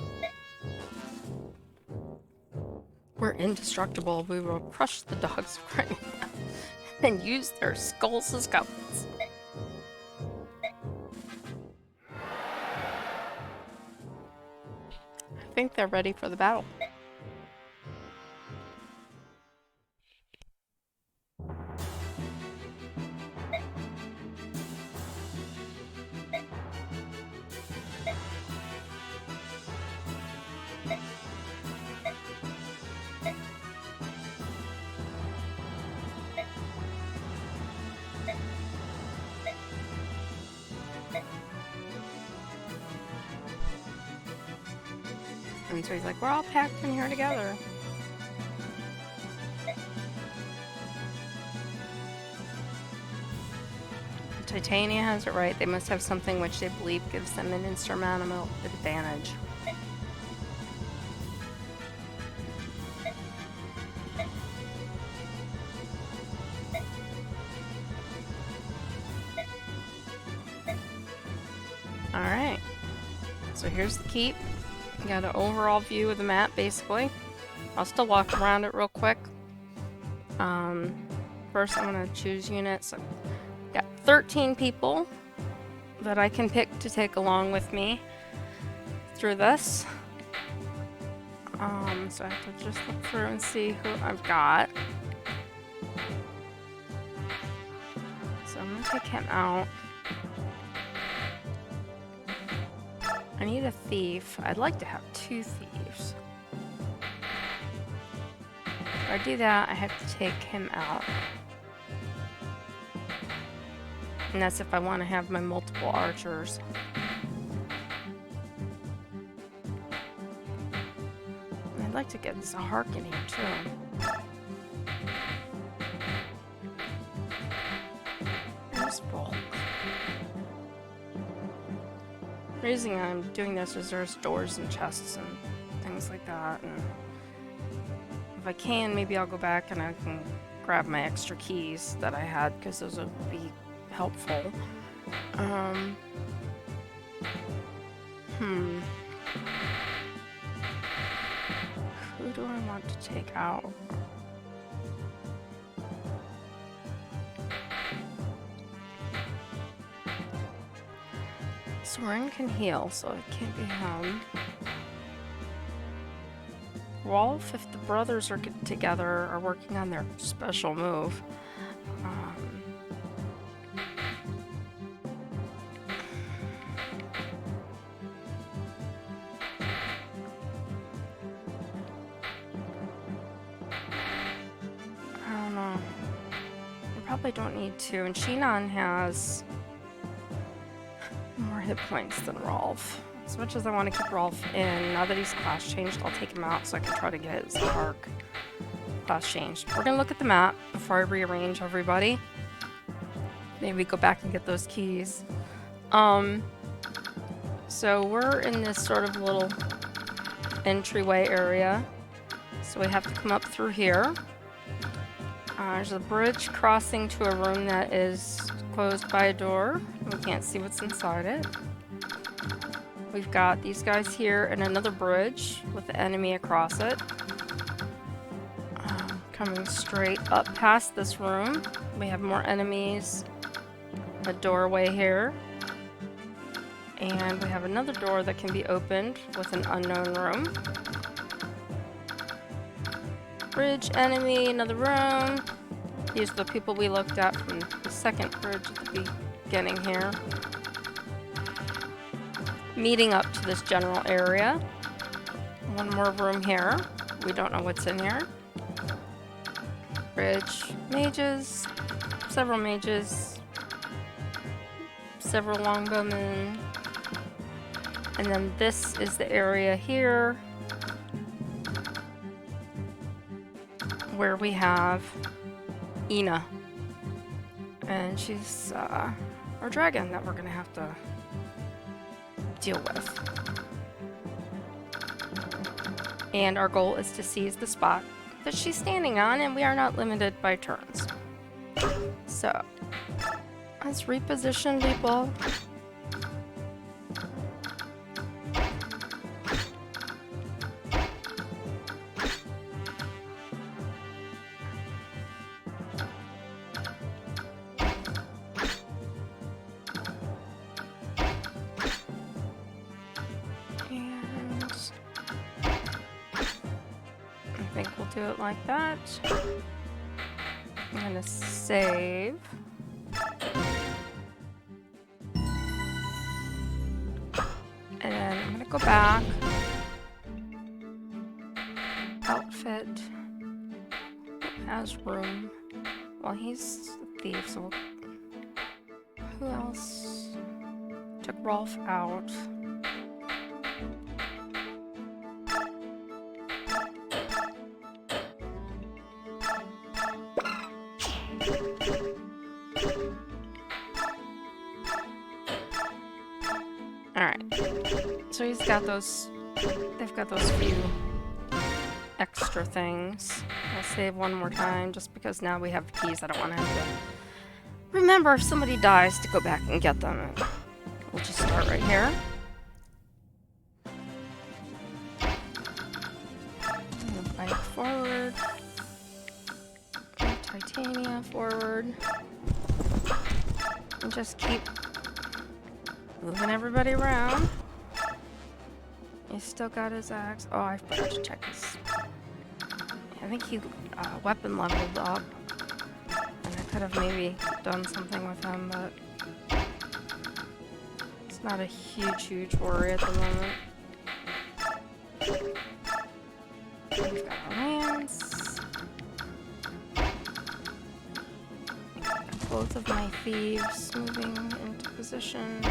We're indestructible. We will crush the dogs of Grania and use their skulls as weapons. I think they're ready for the battle. And so he's like, we're all packed in here together. Titania has it right. They must have something which they believe gives them an insurmountable advantage. Alright. So here's the keep. You got an overall view of the map, basically. I'll still walk around it real quick. First I'm going to choose units. I've got 13 people that I can pick to take along with me through this. So I have to just look through and see who I've got. So I'm going to take him out. I need a thief. I'd like to have 2 thieves. If I do that, I have to take him out. And that's if I want to have my multiple archers. And I'd like to get Zahark in here too. There's Bulk. The reason I'm doing this is there's doors and chests and things like that. And if I can, maybe I'll go back and I can grab my extra keys that I had, because those would be helpful. Who do I want to take out? Soren can heal, so it can't be him. Rolf, if the brothers are together, are working on their special move. I don't know. I probably don't need to, and Shinon has more hit points than Rolf. As much as I want to keep Rolf in, now that he's class changed, I'll take him out so I can try to get his arc class changed. We're going to look at the map before I rearrange everybody. Maybe go back and get those keys. So we're in this sort of little entryway area. So we have to come up through here. There's a bridge crossing to a room that is closed by a door. We can't see what's inside it. We've got these guys here and another bridge with the enemy across it. Coming straight up past this room, we have more enemies. A doorway here. And we have another door that can be opened with an unknown room. Bridge, enemy, another room. These are the people we looked at from the second bridge at the beginning here. Meeting up to this general area. One more room here. We don't know what's in here. Bridge, mages, several longbowmen. And then this is the area here where we have Ina. And she's our dragon that we're gonna have to deal with. And our goal is to seize the spot that she's standing on, and we are not limited by turns. So, let's reposition people. Do it like that. I'm gonna save. And then I'm gonna go back. Outfit. Has room. Well, he's a thief, so who else? Took Rolf out. Alright. So he's got those... They've got those few extra things. I'll save one more time just because now we have the keys. I don't want to have to remember if somebody dies to go back and get them. And we'll just start right here. Bike forward. Titania forward. And just keep moving everybody around. He's still got his axe. Oh, I forgot to check his... I think he weapon leveled up. And I could have maybe done something with him, but... it's not a huge worry at the moment. We've got our Radiance. Both of my thieves moving into position.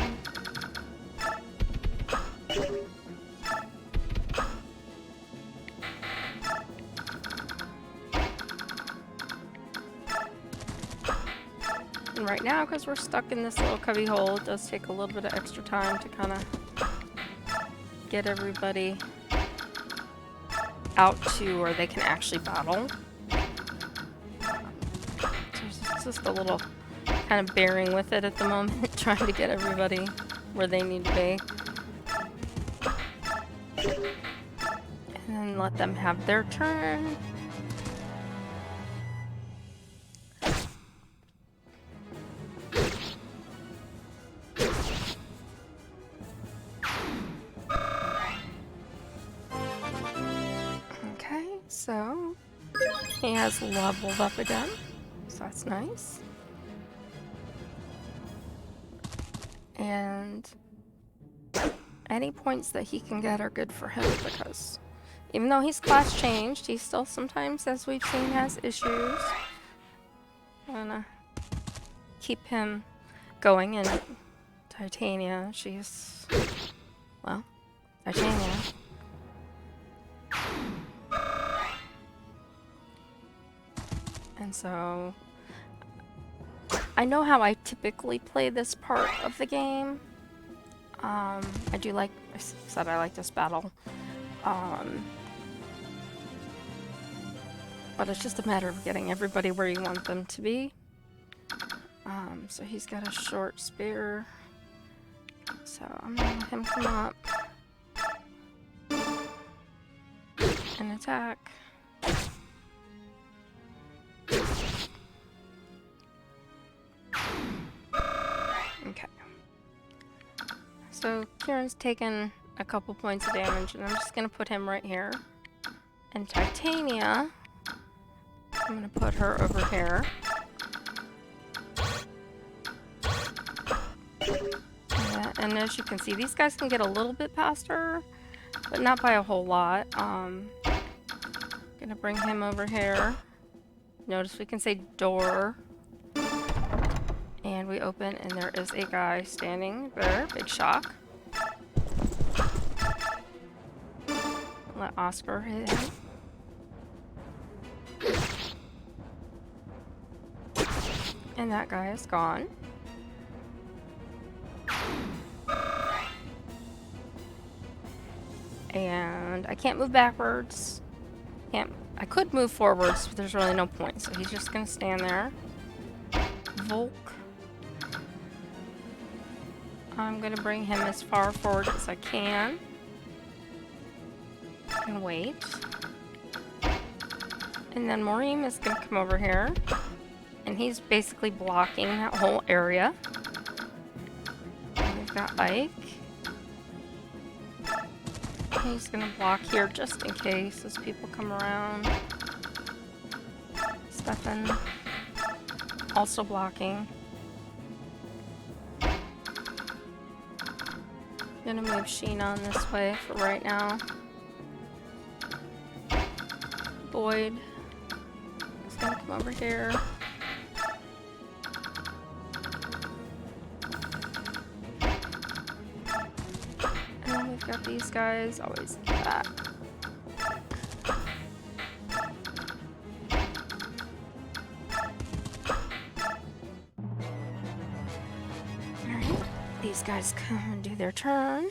And right now, because we're stuck in this little cubby hole, it does take a little bit of extra time to kind of get everybody out to where they can actually battle. So it's just a little kind of bearing with it at the moment, trying to get everybody where they need to be. And then let them have their turn. So, he has leveled up again, so that's nice. And any points that he can get are good for him because even though he's class changed, he still sometimes, as we've seen, has issues. I'm gonna keep him going, and Titania, she's, well, Titania. And so, I know how I typically play this part of the game. I do like, I said I like this battle. But it's just a matter of getting everybody where you want them to be. So he's got a short spear. So I'm gonna let him come up and attack. Okay. So Kieran's taken a couple points of damage, and I'm just gonna put him right here. And Titania, I'm gonna put her over here. And as you can see, these guys can get a little bit past her, but not by a whole lot. Gonna bring him over here. Notice we can say door. And we open, and there is a guy standing there. Big shock. Let Oscar hit him. And that guy is gone. And I can't move backwards. I could move forwards, but there's really no point. So he's just gonna stand there. Volk. I'm gonna bring him as far forward as I can. And wait. And then Maureen is gonna come over here. And he's basically blocking that whole area. And we've got Ike. He's gonna block here just in case as people come around. Stefan also blocking. Gonna move Sheena this way for right now. Boyd is gonna come over here. And then we've got these guys, always like that. Alright. these guys come and do their turn.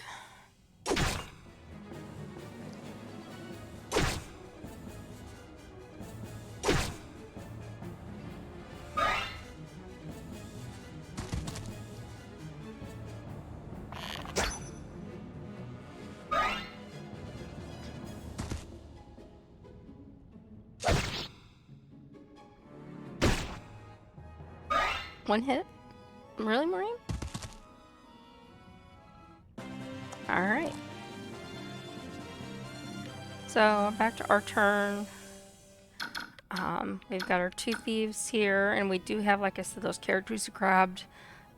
One hit? Really, Maureen? Alright. So, back to our turn. We've got our 2 thieves here, and we do have, like I said, those characters who grabbed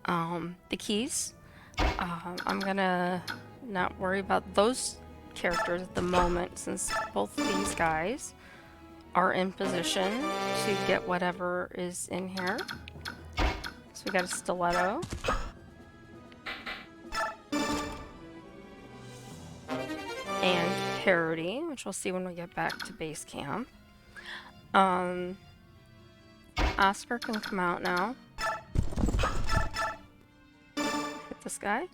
the keys. I'm gonna not worry about those characters at the moment, since both of these guys are in position to get whatever is in here. So we got a stiletto. And parody, which we'll see when we get back to base camp. Oscar can come out now. Hit this guy.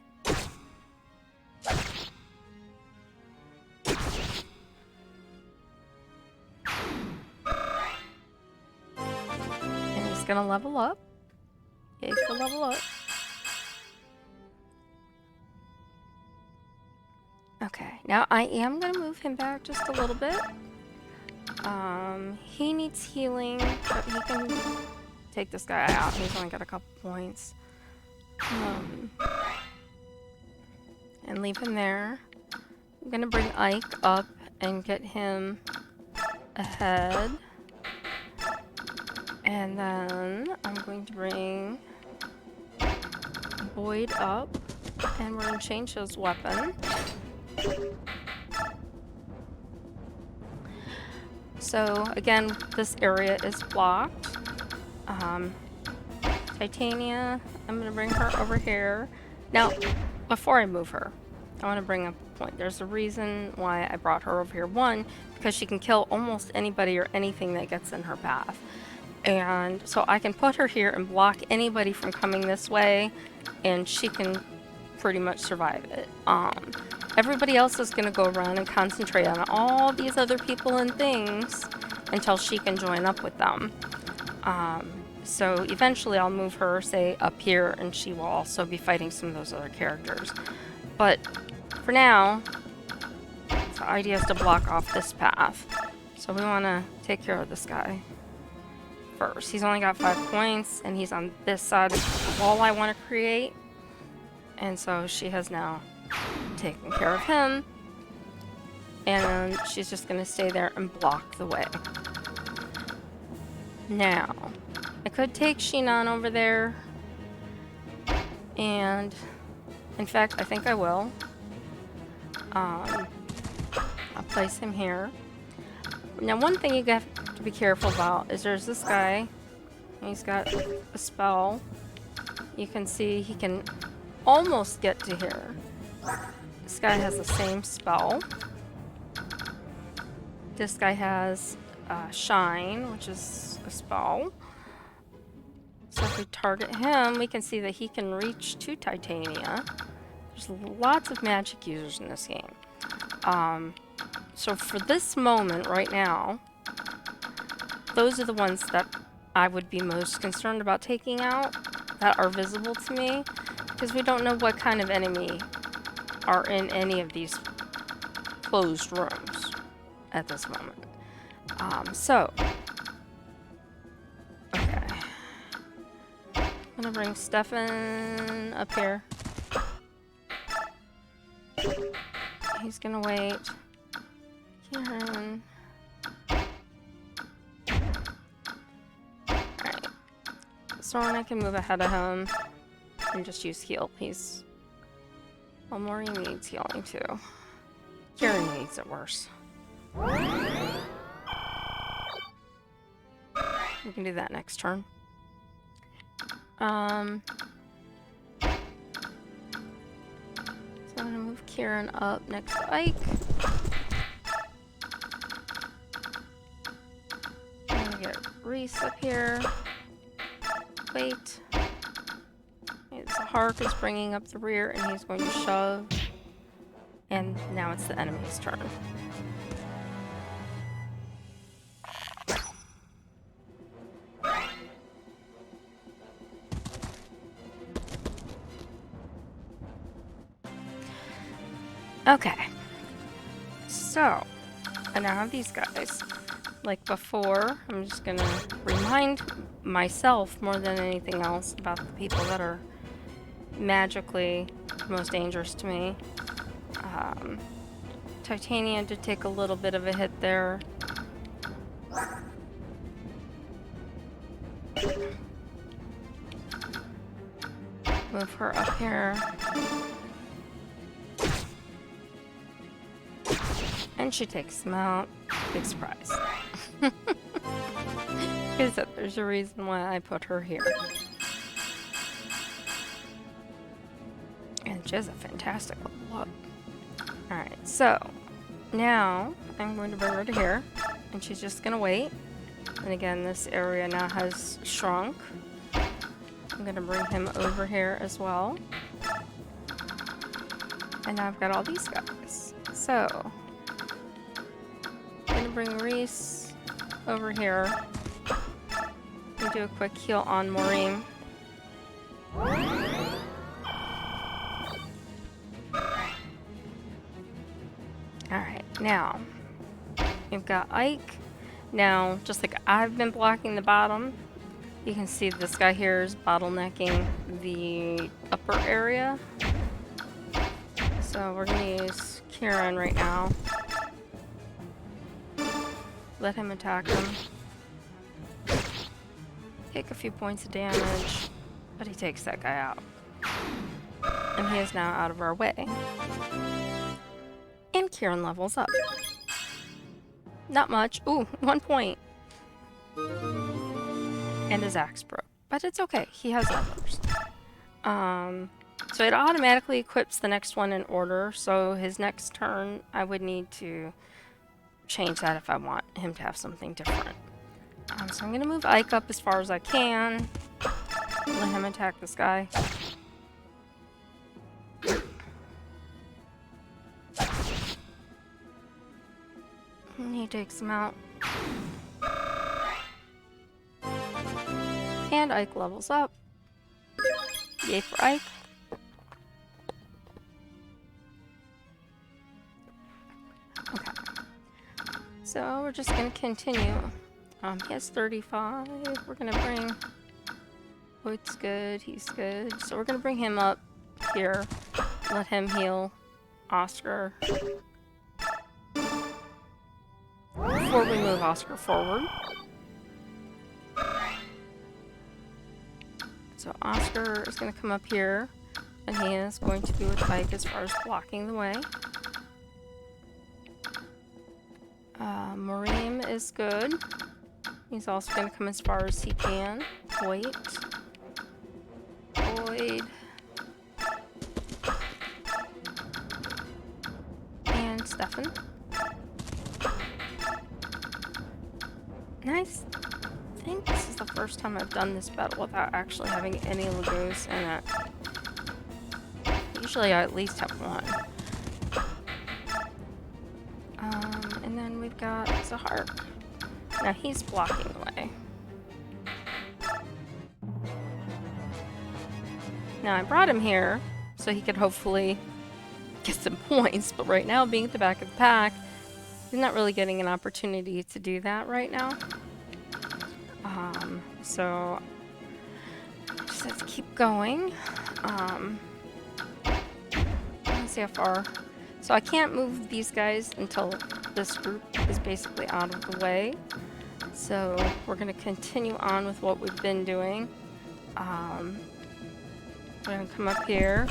And he's gonna level up. Yay for level up. Okay, now I am gonna move him back just a little bit. He needs healing, but he can take this guy out. He's only got a couple points. And leave him there. I'm gonna bring Ike up and get him ahead. And then I'm going to bring Boyd up, and we're gonna change his weapon. So again, this area is blocked. Titania, I'm gonna bring her over here. Now, before I move her, I want to bring up a point. There's a reason why I brought her over here. One, because she can kill almost anybody or anything that gets in her path. And so I can put her here and block anybody from coming this way, and she can pretty much survive it. Everybody else is going to go around and concentrate on all these other people and things until she can join up with them. So eventually I'll move her, say, up here, and she will also be fighting some of those other characters. But for now, the idea is to block off this path. So we want to take care of this guy first. He's only got 5 points, and he's on this side of the wall I want to create. And so she has now taken care of him. And she's just going to stay there and block the way. Now, I could take Shinan over there. And, in fact, I think I will. I'll place him here. Now, one thing you have to be careful about is there's this guy. He's got a spell. You can see he can almost get to here. This guy has the same spell. This guy has Shine, which is a spell. So if we target him, we can see that he can reach to Titania. There's lots of magic users in this game. So for this moment right now, those are the ones that I would be most concerned about taking out, that are visible to me, because we don't know what kind of enemy are in any of these closed rooms at this moment. Okay. I'm gonna bring Stefan up here. He's gonna wait. Kieran. Alright. Soren, I can move ahead of him and just use heal. He's... well, Maureen needs healing too. Kieran needs it worse. We can do that next turn. So I'm gonna move Kieran up next to Ike. I'm gonna get Reese up here. Wait. It's a Zahar is bringing up the rear, and he's going to shove. And now it's the enemy's turn. Okay. So, I now have these guys. Like before, I'm just gonna remind myself more than anything else about the people that are magically most dangerous to me. Titania did take a little bit of a hit there. Move her up here. And she takes them out. Big surprise. Like I said, there's a reason why I put her here. And she has a fantastic look. Alright, so now I'm going to bring her to here, and she's just going to wait. And again, this area now has shrunk. I'm going to bring him over here as well. And now I've got all these guys. So, I'm going to bring Reese over here and do a quick heal on Maureen. Alright, now we've got Ike. Now, just like I've been blocking the bottom, you can see this guy here is bottlenecking the upper area. So we're going to use Kieran right now. Let him attack him. Take a few points of damage, but he takes that guy out. And he is now out of our way. And Kieran levels up. Not much. Ooh, 1 point. And his axe broke. But it's okay. He has others. So it automatically equips the next one in order. So his next turn, I would need to change that if I want him to have something different. So I'm going to move Ike up as far as I can. Let him attack this guy. And he takes him out. And Ike levels up. Yay for Ike. Okay. So we're just going to continue. He has 35. We're going to bring... Wood's good. He's good. So we're going to bring him up here. Let him heal Oscar. Before we move Oscar forward. So Oscar is going to come up here, and he is going to be with Ike as far as blocking the way. Mareem is good. He's also going to come as far as he can. Boyd. And Stefan. Nice. I think this is the first time I've done this battle without actually having any Lagos in it. Usually I at least have one. And then we've got Zahar. Now he's blocking the way. Now I brought him here so he could hopefully get some points, but right now, being at the back of the pack, he's not really getting an opportunity to do that right now. So just have to keep going. Let's see how far. So I can't move these guys until this group is basically out of the way. So we're going to continue on with what we've been doing. I'm going to come up here.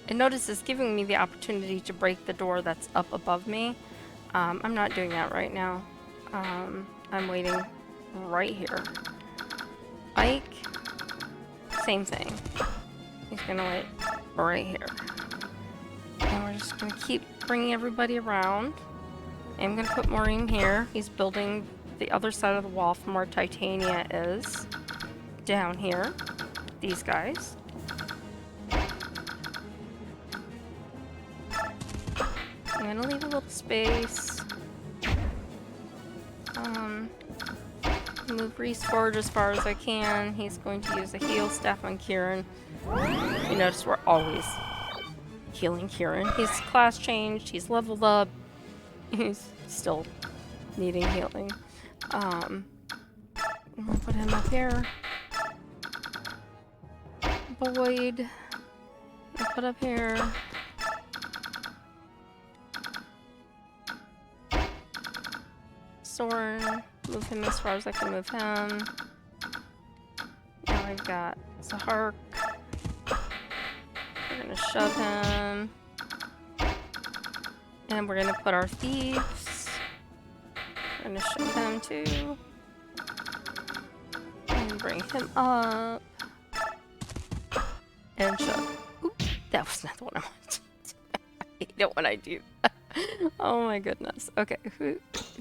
And notice it's giving me the opportunity to break the door that's up above me. I'm not doing that right now. I'm waiting right here. Ike, same thing. He's going to wait right here. And we're just going to keep bringing everybody around. I'm going to put Maureen here. He's building the other side of the wall from where Titania is. Down here. these guys. I'm gonna leave a little space. Move Reese forward as far as I can. He's going to use a heal staff on Kieran. You notice we're always healing Kieran. He's class changed, he's leveled up, he's still needing healing. I'm gonna put him up here. Boyd, I'll put up here. Soren, move him as far as I can move him. Now I've got Zahark. We're gonna shove him. And we're gonna put our thieves. We're gonna shove him too. And bring him up. And shove. Oop, that was not the one I wanted. I hate it when I do that. Oh my goodness. Okay,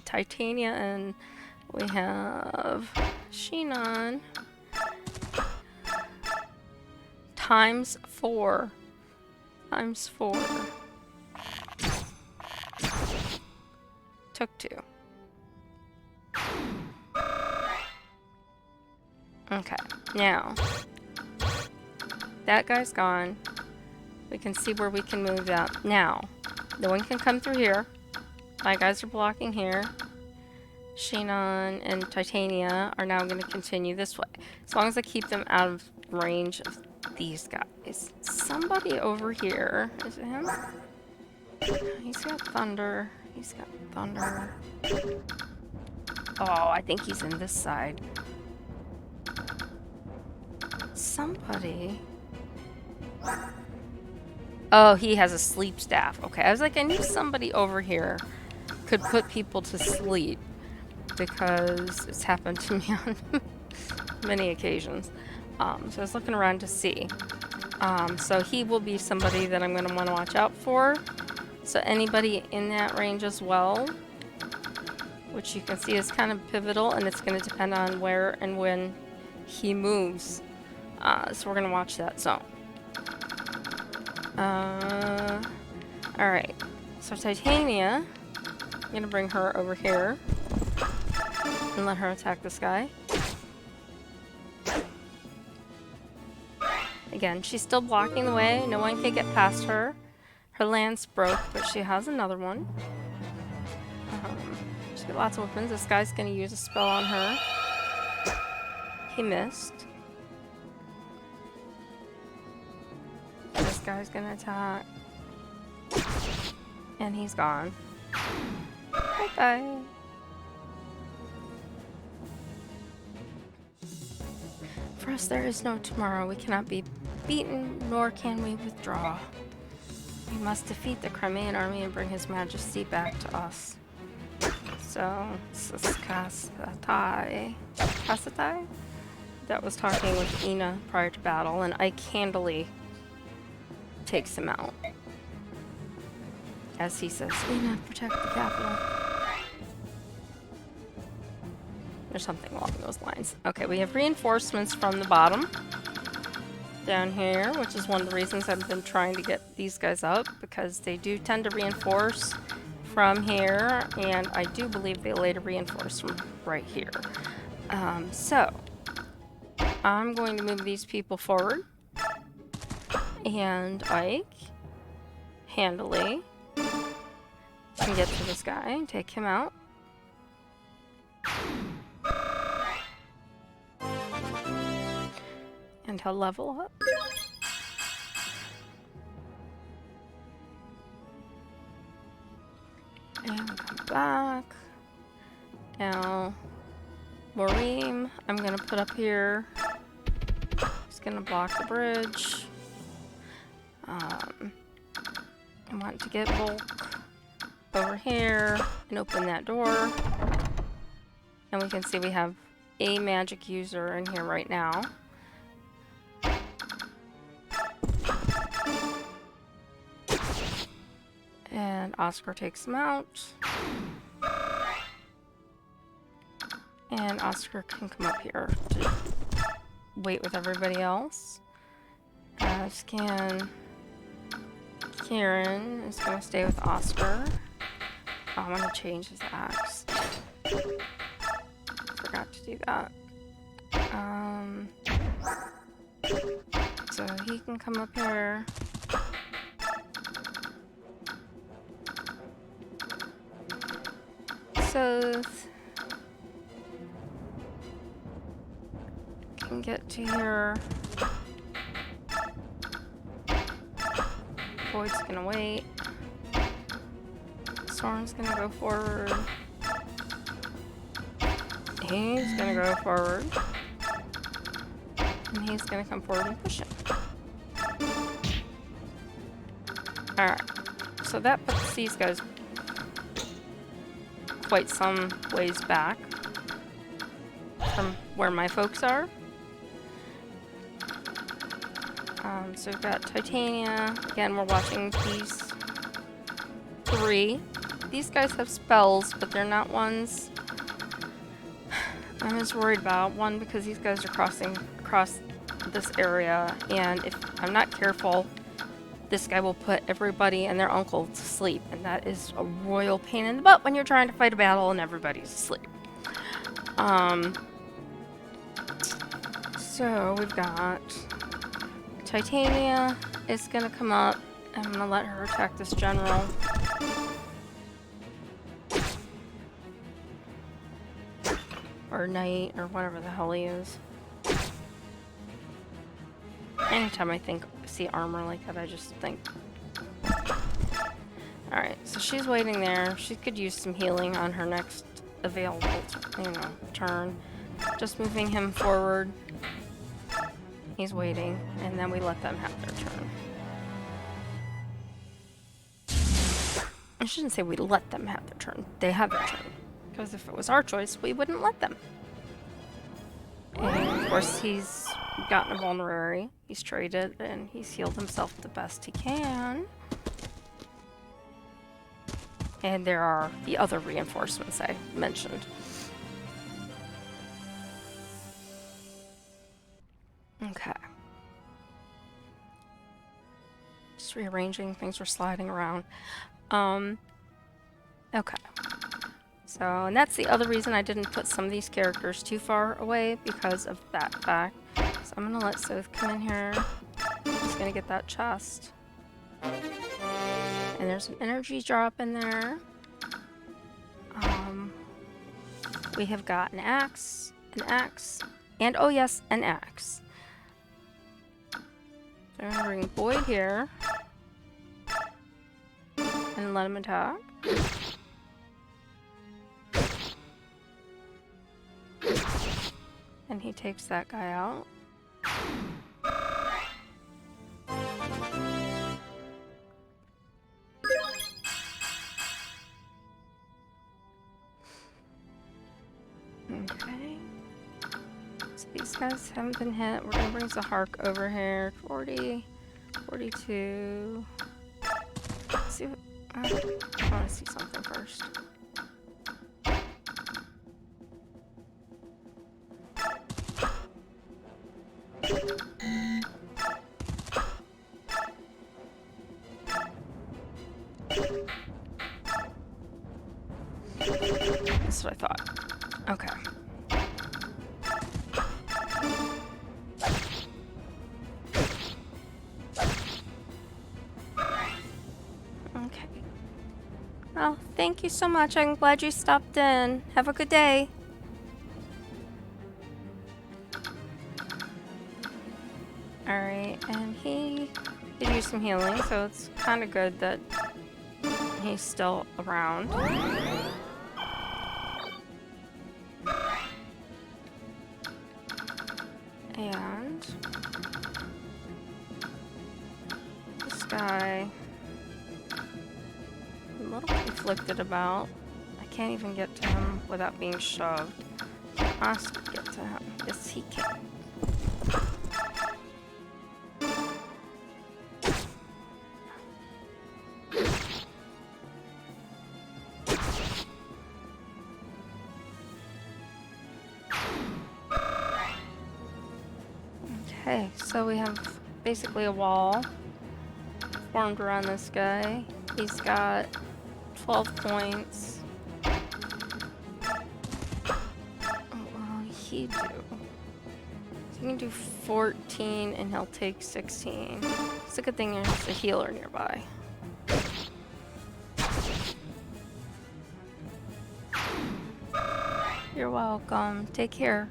Titania, and we have Sheenon. Times 4. Times 4. Took 2. Okay, now that guy's gone. We can see where we can move that. Now, no one can come through here. My guys are blocking here. Sheenon and Titania are now going to continue this way. As long as I keep them out of range of these guys. Somebody over here. Is it him? He's got thunder. He's got thunder. Oh, I think he's in this side. Somebody. Oh, he has a sleep staff. Okay, I was like, I knew somebody over here could put people to sleep because it's happened to me on many occasions. So I was looking around to see. So he will be somebody that I'm going to want to watch out for. So anybody in that range as well, which you can see is kind of pivotal, and it's going to depend on where and when he moves. So we're going to watch that zone. Alright. So Titania, I'm going to bring her over here and let her attack this guy. Again, she's still blocking the way. No one can get past her. Her lance broke, but she has another one. She's got lots of weapons. This guy's going to use a spell on her. He missed. This guy's going to attack. And he's gone. Bye-bye. For us, there is no tomorrow. We cannot be beaten, nor can we withdraw. We must defeat the Crimean army and bring His Majesty back to us. So, this is Kassetai. That was talking with Ina prior to battle, and Ike handily takes him out. As he says, Ina, protect the capital. Or something along those lines. Okay, we have reinforcements from the bottom down here, which is one of the reasons I've been trying to get these guys up, because they do tend to reinforce from here, and I do believe they later reinforce from right here. So I'm going to move these people forward, and Ike handily can get to this guy and take him out. And he'll level up. And come back. Now, Moreem, I'm gonna put up here. He's gonna block the bridge. I want to get Volk over here and open that door. And we can see we have a magic user in here right now. And Oscar takes him out. And Oscar can come up here. wait with everybody else. Scan. Kieran is gonna stay with Oscar. Oh, I'm gonna change his axe. Forgot to do that. So he can come up here. Soth can get to here. Boyd's gonna wait. Storm's gonna go forward. He's gonna go forward. And he's gonna come forward and push him. Alright. So that puts these guys quite some ways back from where my folks are. So we've got Titania. Again, we're watching these 3. These guys have spells, but they're not ones I'm as worried about. One, because these guys are crossing across this area, and if I'm not careful, this guy will put everybody and their uncle to sleep, and that is a royal pain in the butt when you're trying to fight a battle and everybody's asleep. So we've got Titania is gonna come up. I'm gonna let her attack this general. Or knight, or whatever the hell he is. Anytime I see armor like that, I just think. Alright, so she's waiting there. She could use some healing on her next available, turn. Just moving him forward. He's waiting, and then we let them have their turn. I shouldn't say we let them have their turn. They have their turn. Because if it was our choice, we wouldn't let them. And of course, he's gotten a vulnerary. He's traded, and he's healed himself the best he can. And there are the other reinforcements I mentioned. Okay. Just rearranging, things are sliding around. Okay. So, and that's the other reason I didn't put some of these characters too far away, because of that fact. So I'm gonna let Soth come in here. He's gonna get that chest. And there's an energy drop in there. We have got an axe, and oh yes, an axe. So I'm gonna bring Boyd here. And let him attack. And he takes that guy out. Okay. So these guys haven't been hit. We're gonna bring Zahark over here. 40, 42. Let's see what. I want to see something first. That's what I thought. Okay. Okay. Well, thank you so much. I'm glad you stopped in. Have a good day. Alright, and he could use some healing, so it's kind of good that he's still around. And this guy, I'm a little conflicted about. I can't even get to him without being shoved. Can Oscar get to him? Yes, he can. Okay, so we have basically a wall formed around this guy. He's got 12 points. What will he do? So he can do 14 and he'll take 16. It's a good thing there's a healer nearby. You're welcome. Take care.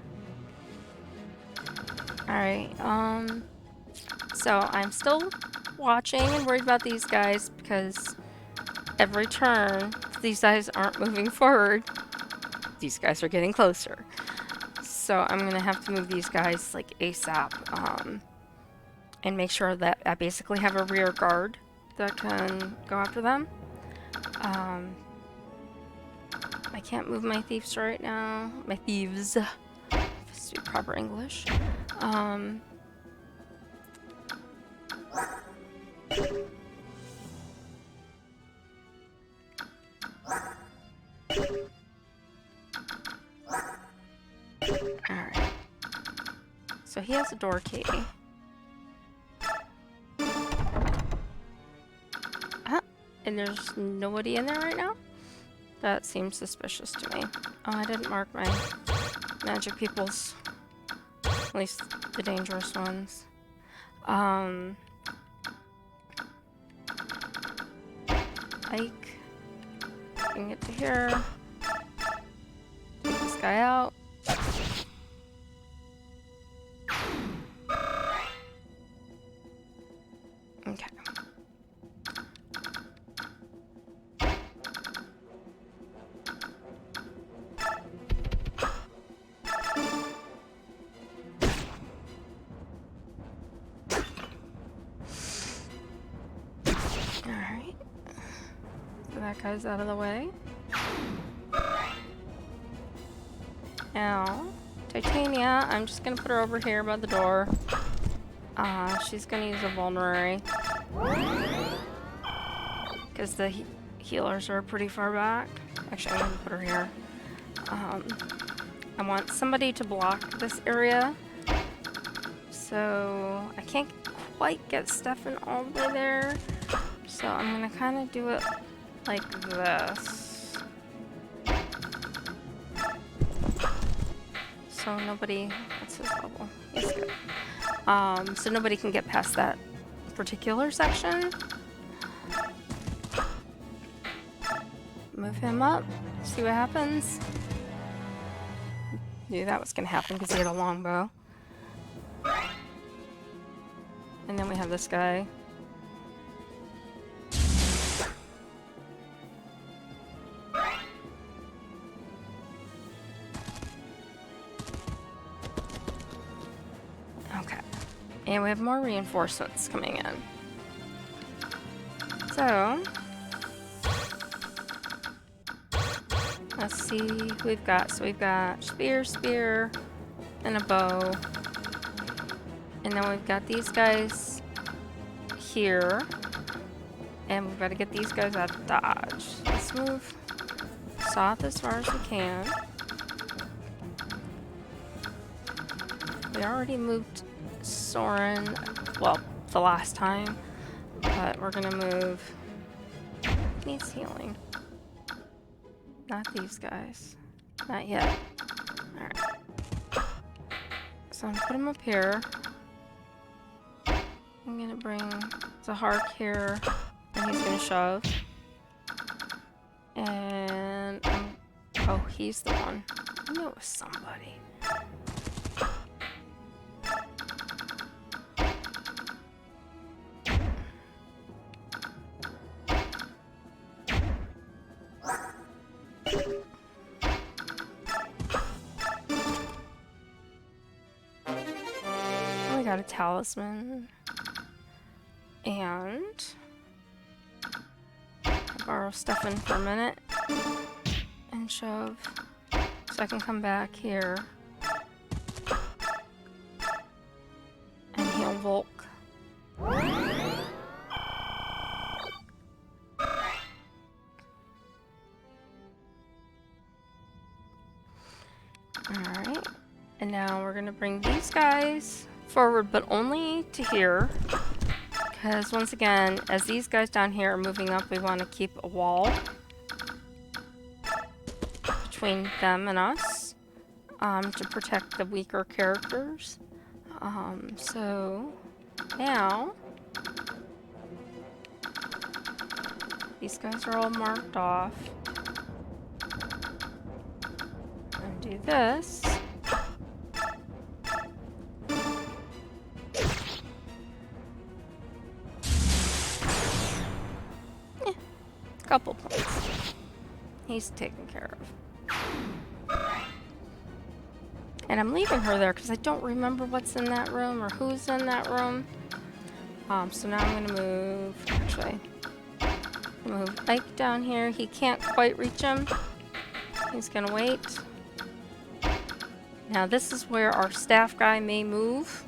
Alright, so I'm still watching and worried about these guys because every turn, if these guys aren't moving forward, these guys are getting closer. So I'm gonna have to move these guys like ASAP, and make sure that I basically have a rear guard that can go after them. I can't move my thieves right now. My thieves. If it's to be proper English. Alright. So he has a door key. And there's nobody in there right now? That seems suspicious to me. Oh, I didn't mark my magic peoples. At least the dangerous ones. Ike. You can get to here. Take this guy out. Okay. Alright. So that guy's out of the way. Now, Titania, I'm just gonna put her over here by the door. She's gonna use a vulnerary. Because the healers are pretty far back. Actually, I'm gonna put her here. I want somebody to block this area. So, I can't quite get Stefan all the way there. So, I'm gonna kind of do it like this. So nobody, what's his level? He's good. So nobody can get past that particular section. Move him up, see what happens. Knew that was gonna happen because he had a longbow. And then we have this guy. Okay. And we have more reinforcements coming in. So, let's see who we've got. So we've got spear, and a bow. And then we've got these guys here. And we've got to get these guys out of dodge. Let's move south as far as we can. We already moved Soren, well, the last time. But we're gonna move. Needs healing. Not these guys. Not yet. Alright. So I'm gonna put him up here. I'm gonna bring Zahark here, and he's gonna shove. And oh, he's the one. I knew it was somebody. We got a talisman. And I'll borrow Stefan for a minute and shove so I can come back here and heal Volk. Alright, and now we're gonna bring these guys forward, but only to here. Because once again, as these guys down here are moving up, we want to keep a wall between them and us to protect the weaker characters. So now these guys are all marked off. And do this. Couple points. He's taken care of. And I'm leaving her there because I don't remember what's in that room or who's in that room. So now I'm going to move, actually, move Ike down here. He can't quite reach him. He's going to wait. Now this is where our staff guy may move.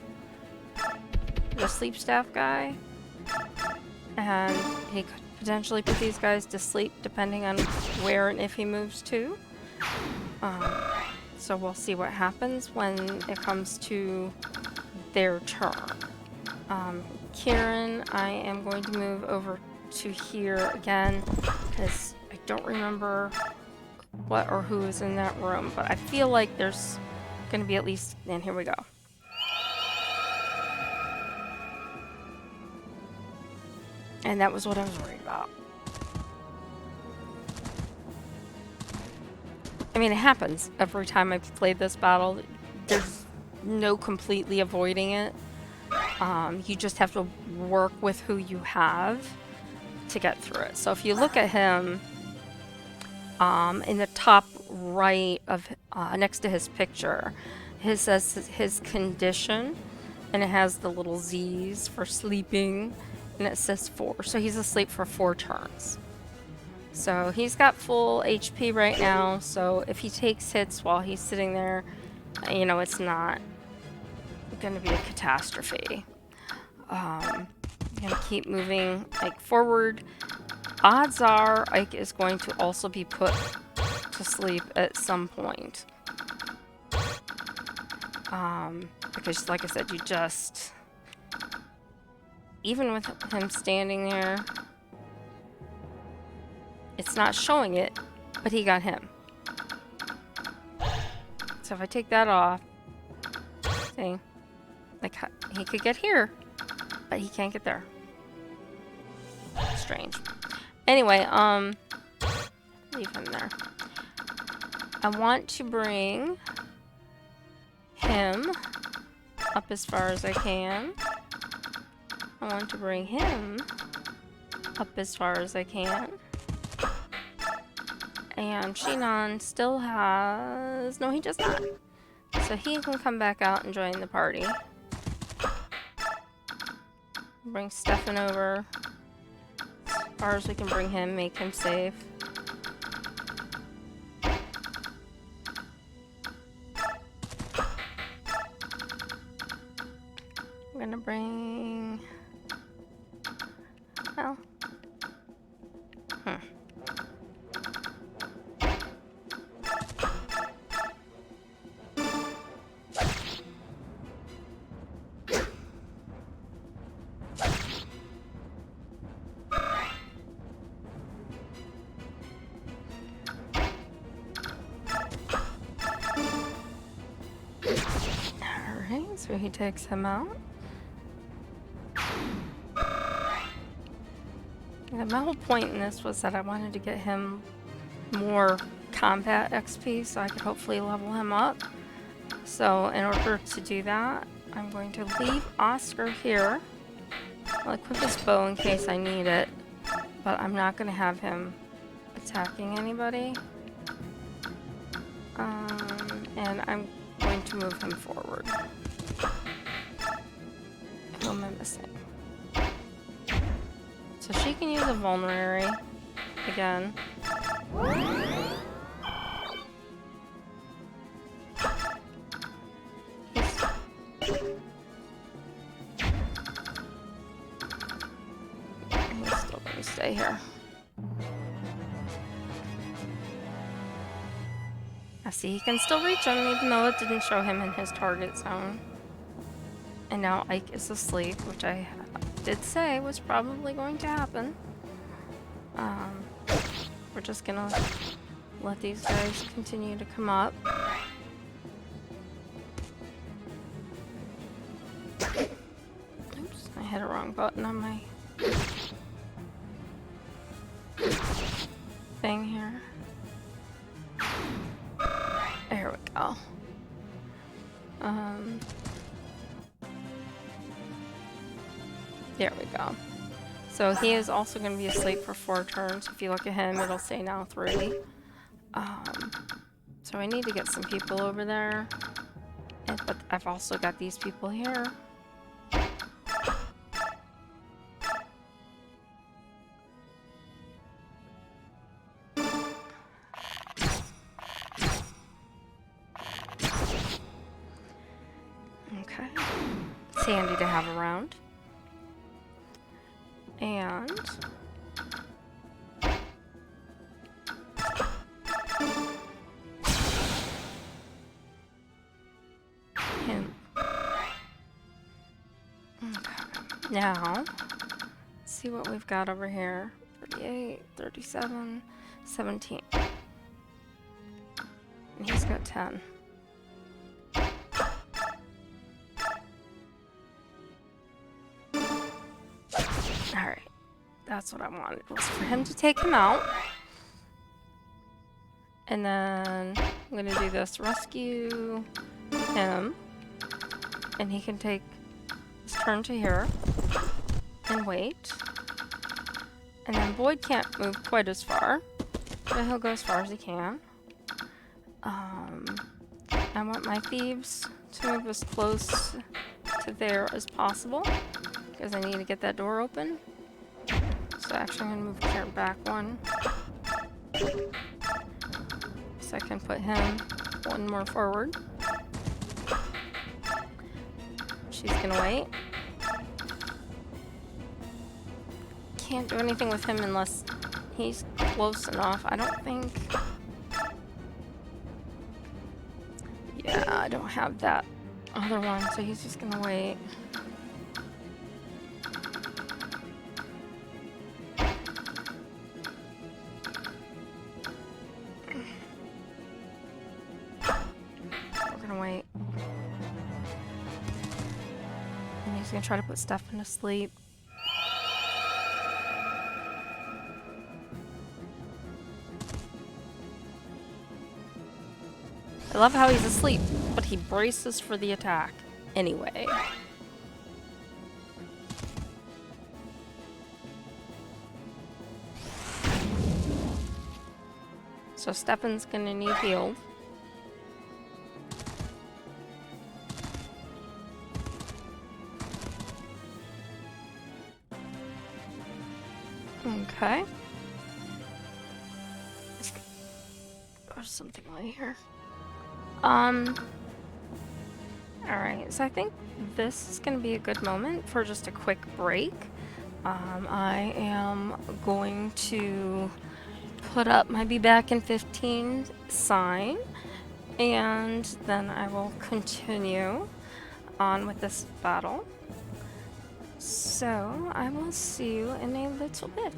The sleep staff guy. And he could potentially put these guys to sleep depending on where and if he moves to. So we'll see what happens when it comes to their turn. Kieran, I am going to move over to here again because I don't remember what or who is in that room, but I feel like there's going to be at least, and here we go. And that was what I was worried about. I mean, it happens every time I've played this battle. There's no completely avoiding it. You just have to work with who you have to get through it. So if you look at him, in the top right of next to his picture, it says his condition, and it has the little Z's for sleeping, and it says 4. So he's asleep for 4 turns. So he's got full HP right now, so if he takes hits while he's sitting there, you know, it's not going to be a catastrophe. I'm going to keep moving Ike forward. Odds are Ike is going to also be put to sleep at some point. Because, like I said, you just... Even with him standing there, it's not showing it, but he got him. So if I take that off, see, like he could get here, but he can't get there. Strange. Anyway, leave him there. I want to bring him up as far as I can. I want to bring him up as far as I can. And Shinon still has... No, he does not. So he can come back out and join the party. Bring Stefan over. As far as we can bring him, make him safe. I'm gonna bring... Well... So he takes him out. And my whole point in this was that I wanted to get him more combat XP so I could hopefully level him up. So in order to do that, I'm going to leave Oscar here. I'll equip his bow in case I need it, but I'm not going to have him attacking anybody. And I'm going to move him forward. Who am I missing? So she can use a vulnerary again. He's still going to stay here. I see he can still reach him even though it didn't show him in his target zone. And now Ike is asleep, which I did say was probably going to happen. We're just gonna let these guys continue to come up. Oops, I hit a wrong button on my thing here. There we go. There we go. So he is also going to be asleep for 4 turns. If you look at him, it'll say now 3. So I need to get some people over there. But I've also got these people here. Okay. It's handy to have around. And him. Okay. Now, let's see what we've got over here. 38, 37, 17. And he's got 10. Alright. That's what I wanted, was for him to take him out. And then I'm gonna do this, rescue him. And he can take his turn to here and wait. And then Boyd can't move quite as far, but he'll go as far as he can. I want my thieves to move as close to there as possible, because I need to get that door open. So actually I'm going to move Karen back 1. So I can put him 1 more forward. She's going to wait. Can't do anything with him unless he's close enough. I don't think... Yeah, I don't have that other one, so he's just going to wait. Wait. And he's gonna try to put Stefan to sleep. I love how he's asleep, but he braces for the attack anyway. So Stefan's gonna need healed. Okay. There's something right here. Alright, so I think this is going to be a good moment for just a quick break. I am going to put up my be back in 15 sign, and then I will continue on with this battle. So, I will see you in a little bit.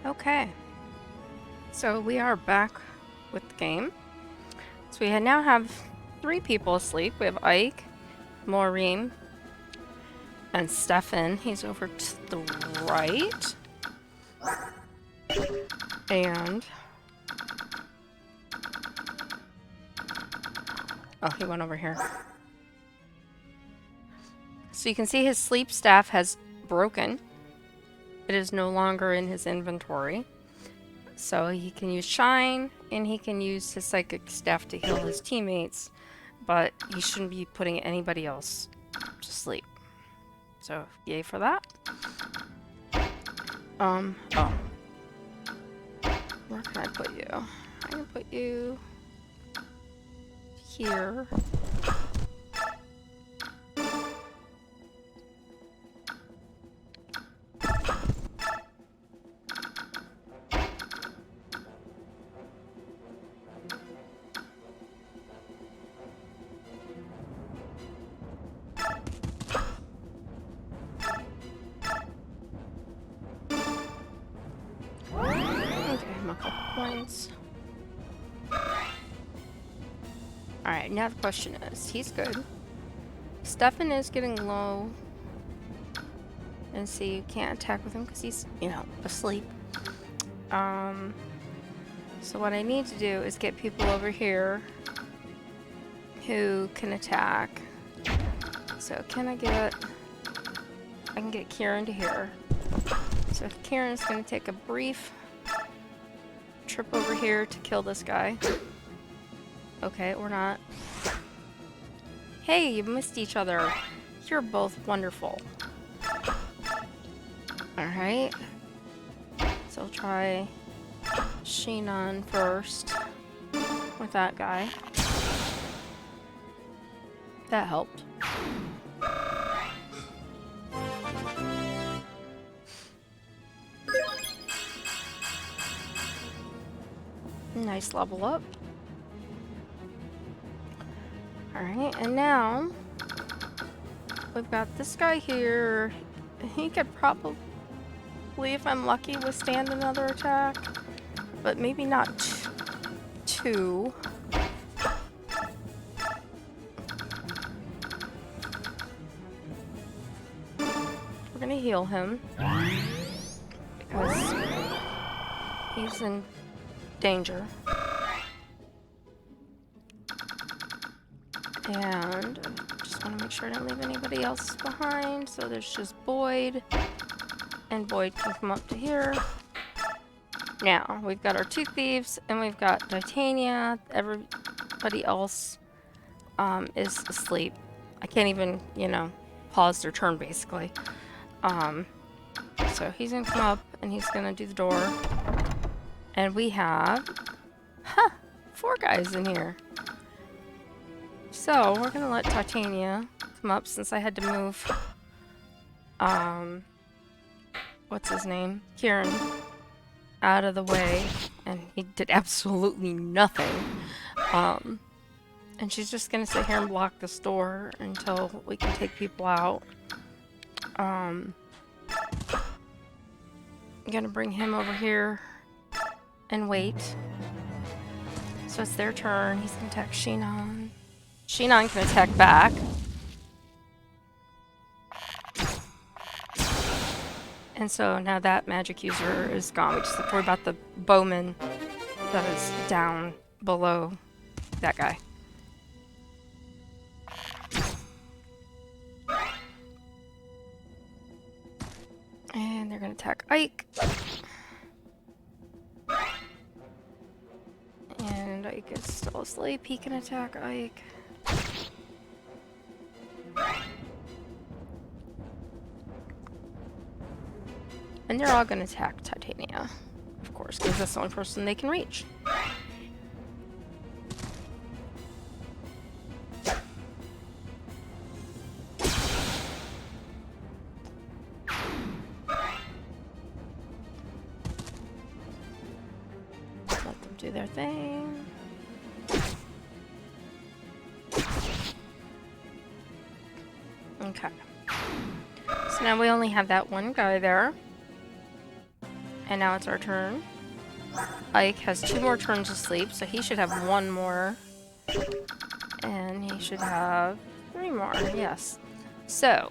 Okay, so we are back with the game. So we now have 3 people asleep. We have Ike, Maureen, and Stefan. He's over to the right. And... oh, he went over here. So you can see his sleep staff has broken. It is no longer in his inventory. So he can use Shine, and he can use his psychic staff to heal his teammates, but he shouldn't be putting anybody else to sleep. So, yay for that. Oh. Where can I put you? I can put you here. Points. Alright, now the question is, he's good. Stefan is getting low. And see, you can't attack with him because he's, you know, asleep. So what I need to do is get people over here who can attack. So can I can get Kieran to here. So Kieran's going to take a brief trip over here to kill this guy. Okay, or not. Hey, you missed each other. You're both wonderful. Alright. So I'll try Sheenon first with that guy. That helped. Nice level up. Alright, and now we've got this guy here. He could probably, if I'm lucky, withstand another attack, but maybe not two. We're gonna heal him because he's in danger. And just want to make sure I don't leave anybody else behind. So there's just Boyd. And Boyd can come up to here. Now, we've got our 2 thieves, and we've got Titania. Everybody else is asleep. I can't even, you know, pause their turn, basically. So he's going to come up, and he's going to do the door. And we have... 4 guys in here. So, we're gonna let Titania come up since I had to move, what's his name? Kieran out of the way, and he did absolutely nothing. And she's just gonna sit here and block this door until we can take people out. I'm gonna bring him over here and wait. So it's their turn. He's gonna attack Sheenon. Sheenon can attack back. And so now that magic user is gone. We just have to worry about the bowman that is down below that guy. And they're gonna attack Ike. And Ike is still asleep. He can attack Ike. And they're all gonna attack Titania, of course, because that's the only person they can reach. Let them do their thing. Okay. So now we only have that one guy there. And now it's our turn. Ike has 2 more turns of sleep, so he should have 1 more. And he should have 3 more, yes. So,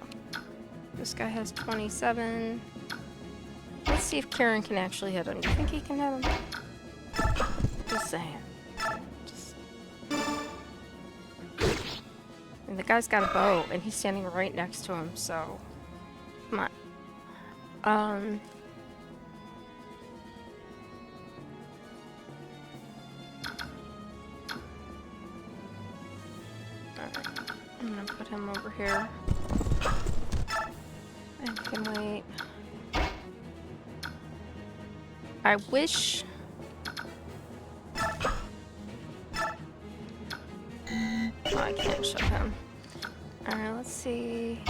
this guy has 27. Let's see if Karen can actually hit him. Do you think he can hit him? Just saying. And the guy's got a bow, and he's standing right next to him, so... Come on. Alright. I'm gonna put him over here. I can wait. I wish... Oh, I can't show him. Alright, let's see.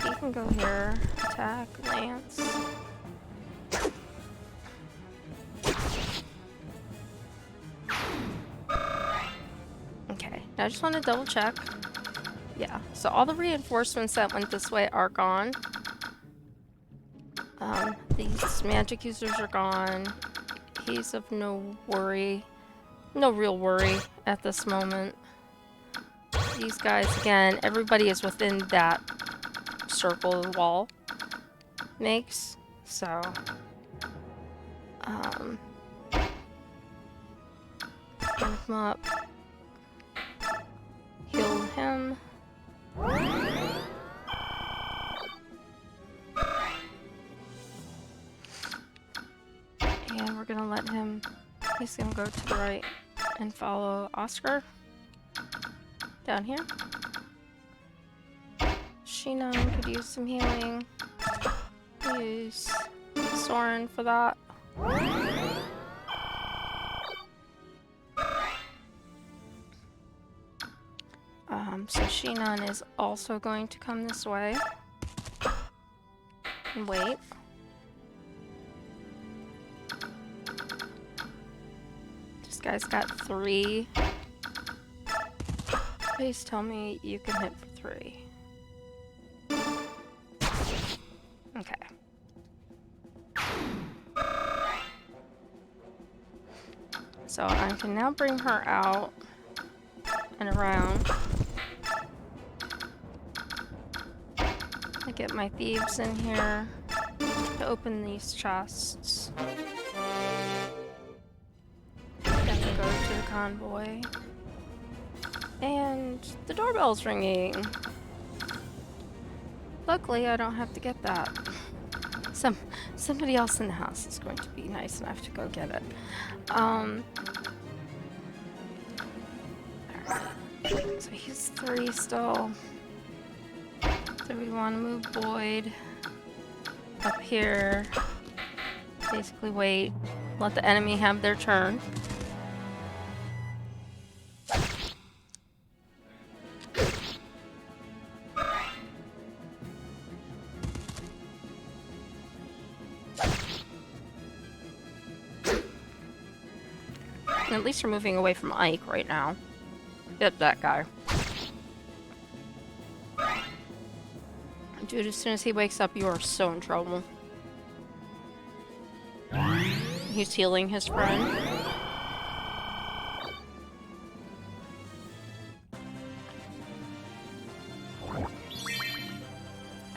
He can go here. Attack, Lance. Okay, now I just want to double check. Yeah, so all the reinforcements that went this way are gone. These magic users are gone. He's of no worry. No real worry at this moment. These guys, again, everybody is within that circle the wall makes, so gonna come up, heal him. And we're gonna let him, he's gonna go to the right and follow Oscar down here. Sheena could use some healing. Use Soren for that. So Sheenan is also going to come this way. And wait. This guy's got 3. Please tell me you can hit for 3. Okay. So I can now bring her out and around. I get my thieves in here to open these chests. Then we go to the convoy. And the doorbell's ringing. Luckily, I don't have to get that. Somebody else in the house is going to be nice enough to go get it. Alright. So he's 3 still. So we want to move Boyd up here. Basically wait. Let the enemy have their turn. At least we're moving away from Ike right now. Get that guy. Dude, as soon as he wakes up, you are so in trouble. He's healing his friend.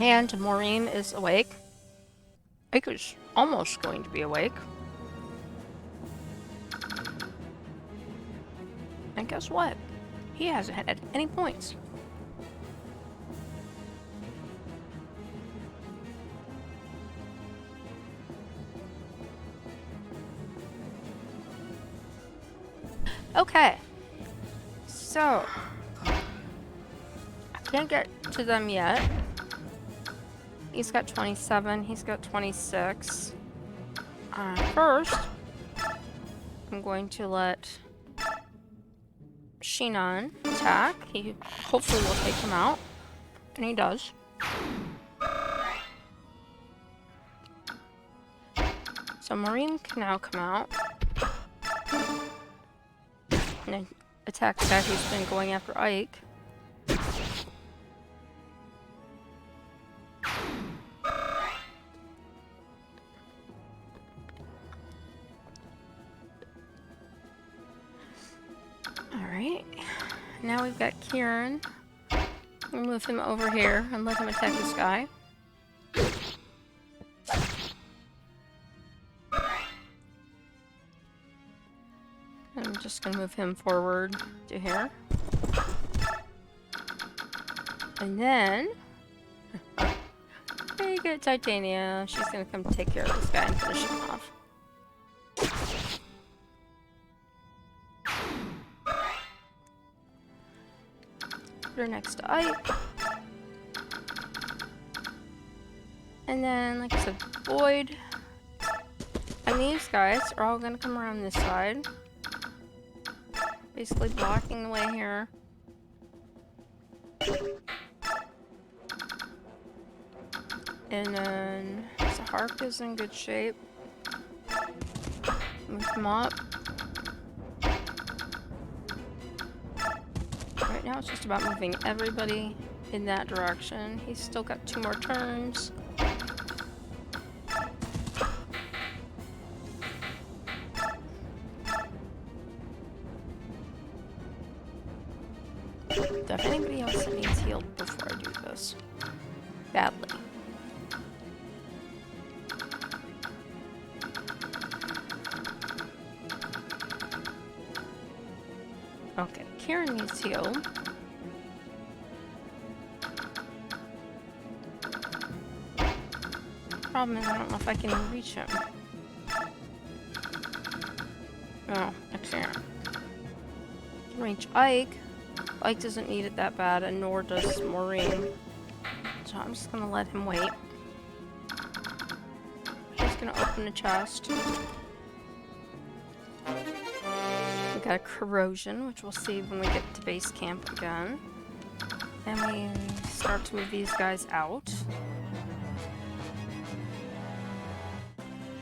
And Maureen is awake. Ike is almost going to be awake. And guess what? He hasn't had any points. Okay. So, I can't get to them yet. He's got 27, he's got 26. First, I'm going to let Sheenan attack. He hopefully will take him out. And he does. So Maureen can now come out. And then attack the guy who's been going after Ike. Alright. Now we've got Kieran. We'll move him over here and let him attack this guy. I'm just gonna move him forward to here. And then... There you go, Titania. She's gonna come take care of this guy and finish him off. Put her next to Ike. And then, like I said, Void. And these guys are all gonna come around this side. Basically blocking the way here. And then Zahark is in good shape. Move him up. Right now it's just about moving everybody in that direction. He's still got 2 more turns. If anybody else that needs healed before I do this? Badly. Okay, Kieran needs healed. Problem is I don't know if I can reach him. No, I can't. Reach Ike. Ike doesn't need it that bad, and nor does Maureen. So I'm just gonna let him wait. He's gonna open the chest. We got a corrosion, which we'll see when we get to base camp again. Then we start to move these guys out.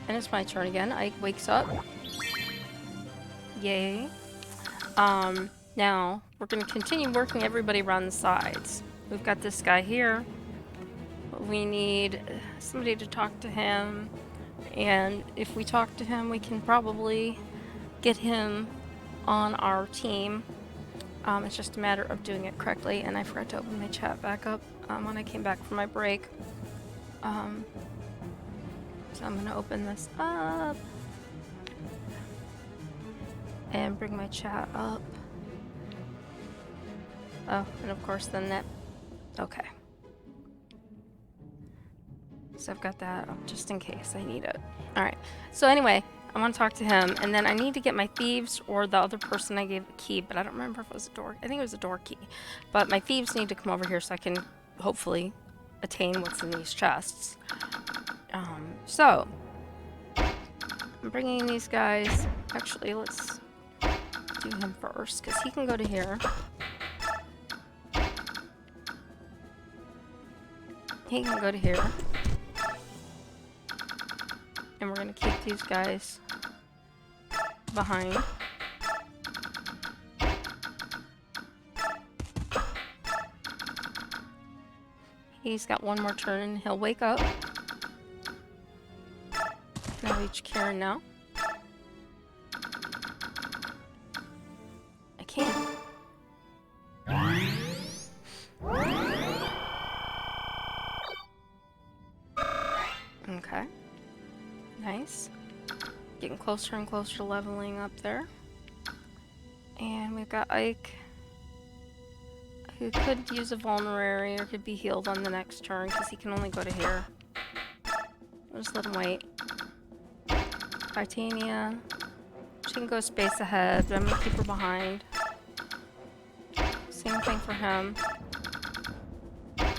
And it's my turn again. Ike wakes up. Yay. Now, we're going to continue working everybody around the sides. We've got this guy here. We need somebody to talk to him. And if we talk to him, we can probably get him on our team. It's just a matter of doing it correctly. And I forgot to open my chat back up when I came back from my break. So I'm going to open this up. And bring my chat up. Oh, and of course then that... Okay. So I've got that just in case I need it. Alright, so anyway, I want to talk to him, and then I need to get my thieves or the other person I gave the key, but I don't remember if it was a door. I think it was a door key. But my thieves need to come over here so I can hopefully attain what's in these chests. So, I'm bringing these guys... Actually, let's do him first, because he can go to here. He can go to here. And we're going to keep these guys behind. He's got 1 more turn and he'll wake up. Can I reach Kieran now? I can't. Okay. Nice. Getting closer and closer to leveling up there. And we've got Ike, who could use a vulnerary or could be healed on the next turn because he can only go to here. I'll just let him wait. Titania. She can go space ahead, but I'm going to keep her behind. Same thing for him.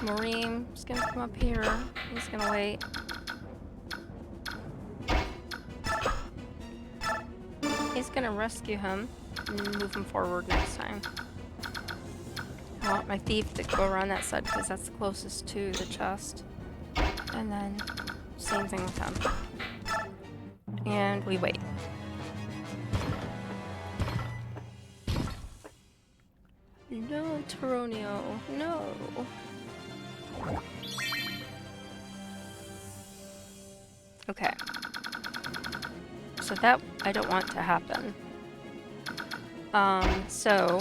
Maureen is going to come up here. He's going to wait. He's going to rescue him and move him forward next time. I want my thief to go around that side because that's the closest to the chest. And then, same thing with him. And we wait. No, Toronio, no. Okay. So that I don't want to happen. So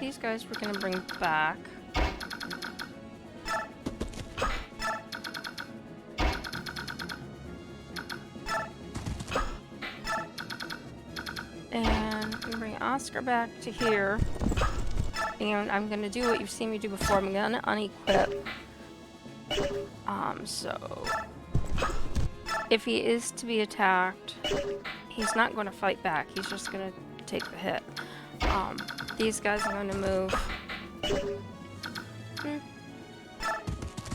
these guys we're gonna bring back. And I'm gonna bring Oscar back to here. And I'm gonna do what you've seen me do before. I'm gonna unequip. So if he is to be attacked, he's not going to fight back. He's just going to take the hit. These guys are going to move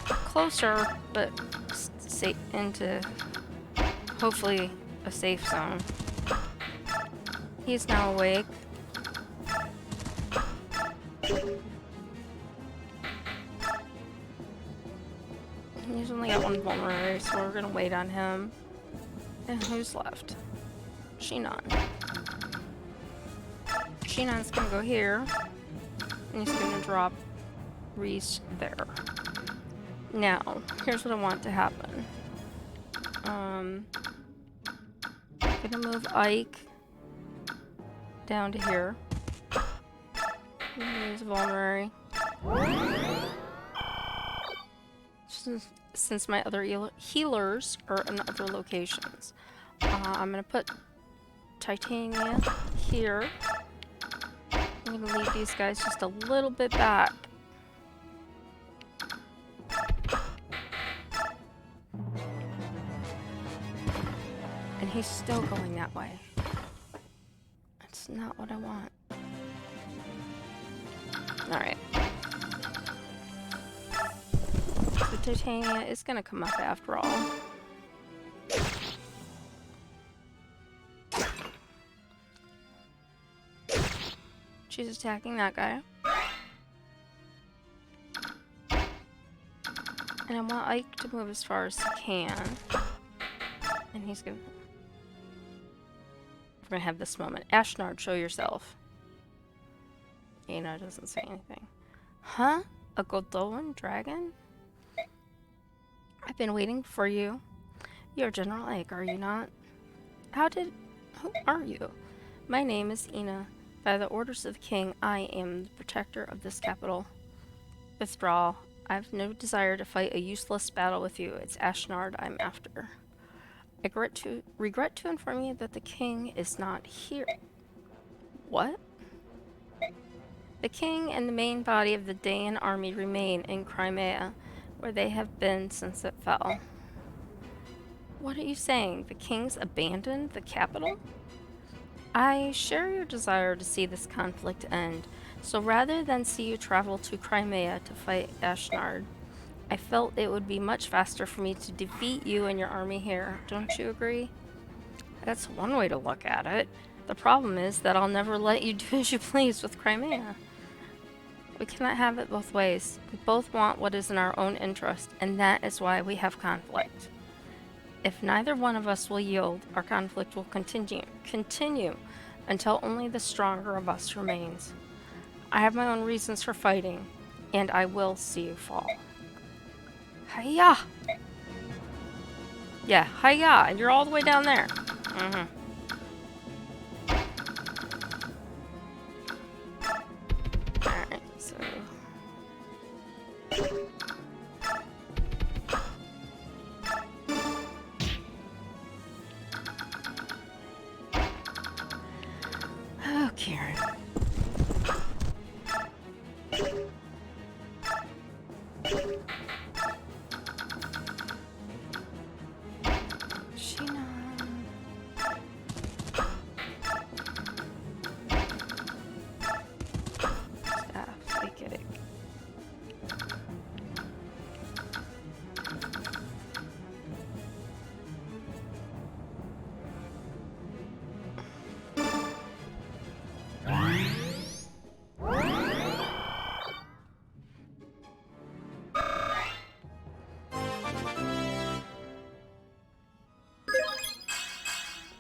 closer, but into hopefully a safe zone. He's now awake. He's only got one vulnerary, so we're gonna wait on him. And who's left? Shinon. Shinon's gonna go here. And he's gonna drop Reese there. Now, here's what I want to happen. I'm gonna move Ike down to here. He's vulnerary. Since my other healers are in other locations. I'm gonna put Titania here. I'm gonna leave these guys just a little bit back. And he's still going that way. That's not what I want. Alright. The Titania is gonna come up after all. She's attacking that guy. And I want Ike to move as far as he can. And he's gonna... We're gonna have this moment. Ashnard, show yourself. Aina doesn't say anything. Huh? A Goldoan dragon? I've been waiting for you. You're General Ike, are you not? Who are you? My name is Ina. By the orders of the king, I am the protector of this capital. Withdraw. I have no desire to fight a useless battle with you. It's Ashnard I'm after. I regret to inform you that the king is not here. What? The king and the main body of the Daean army remain in Crimea, where they have been since it fell. What are you saying? The king's abandoned the capital? I share your desire to see this conflict end, so rather than see you travel to Crimea to fight Ashnard, I felt it would be much faster for me to defeat you and your army here. Don't you agree? That's one way to look at it. The problem is that I'll never let you do as you please with Crimea. We cannot have it both ways. We both want what is in our own interest, and that is why we have conflict. If neither one of us will yield, our conflict will continue until only the stronger of us remains. I have my own reasons for fighting, and I will see you fall. Hiya! Yeah, hiya! And you're all the way down there. Alright, so... Oh, Karen.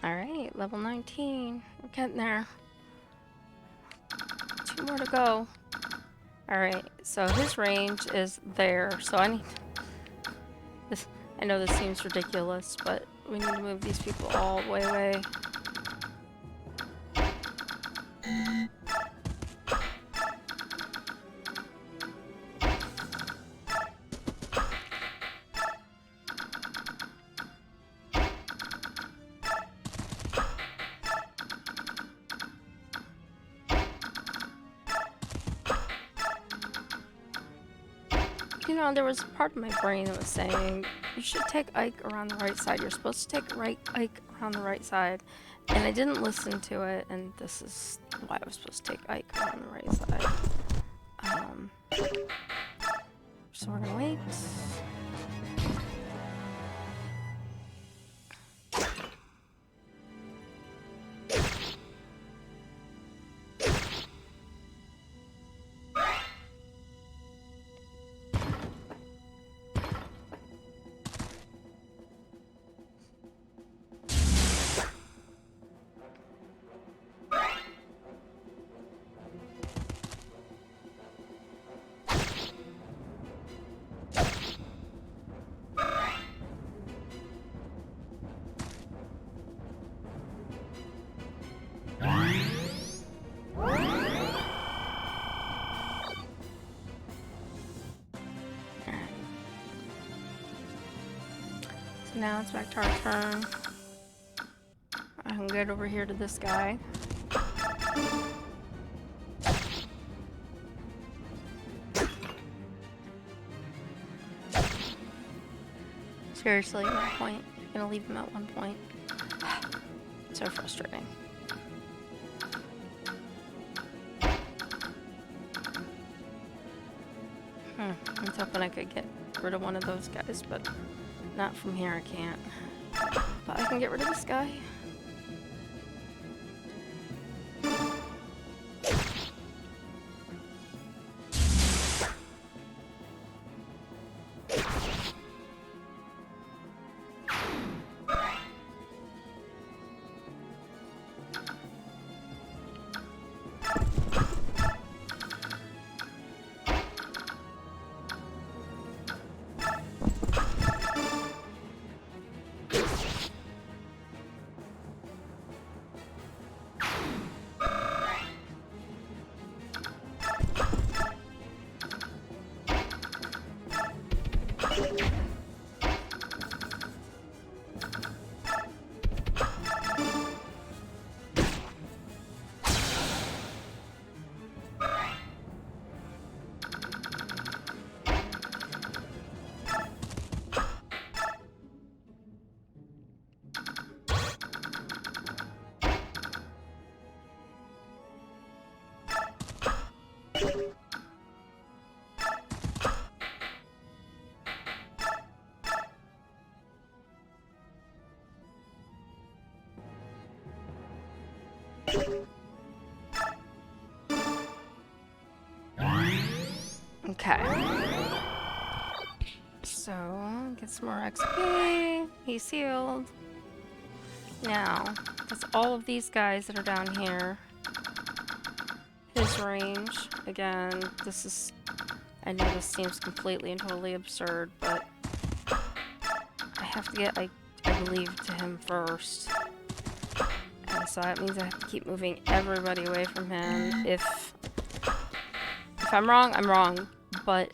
Alright, level 19. We're getting there. 2 more to go. Alright, so his range is there, so I need... This, I know this seems ridiculous, but we need to move these people all the way away. You know, there was a part of my brain that was saying, you should take Ike around the right side. You're supposed to take Ike around the right side. And I didn't listen to it, and this is why I was supposed to take Ike around the right side. So we're gonna wait. So now it's back to our turn. I can get over here to this guy. Seriously, 1 point. I'm gonna leave him at 1 point. So frustrating. I was hoping I could get rid of one of those guys, but not from here, I can't. But I can get rid of this guy. Okay. So, get some more XP. He's healed. Now, that's all of these guys that are down here. His range. Again, this is... I know this seems completely and totally absurd, but... I have to get, I believe, to him first. And so that means I have to keep moving everybody away from him. If I'm wrong, I'm wrong. But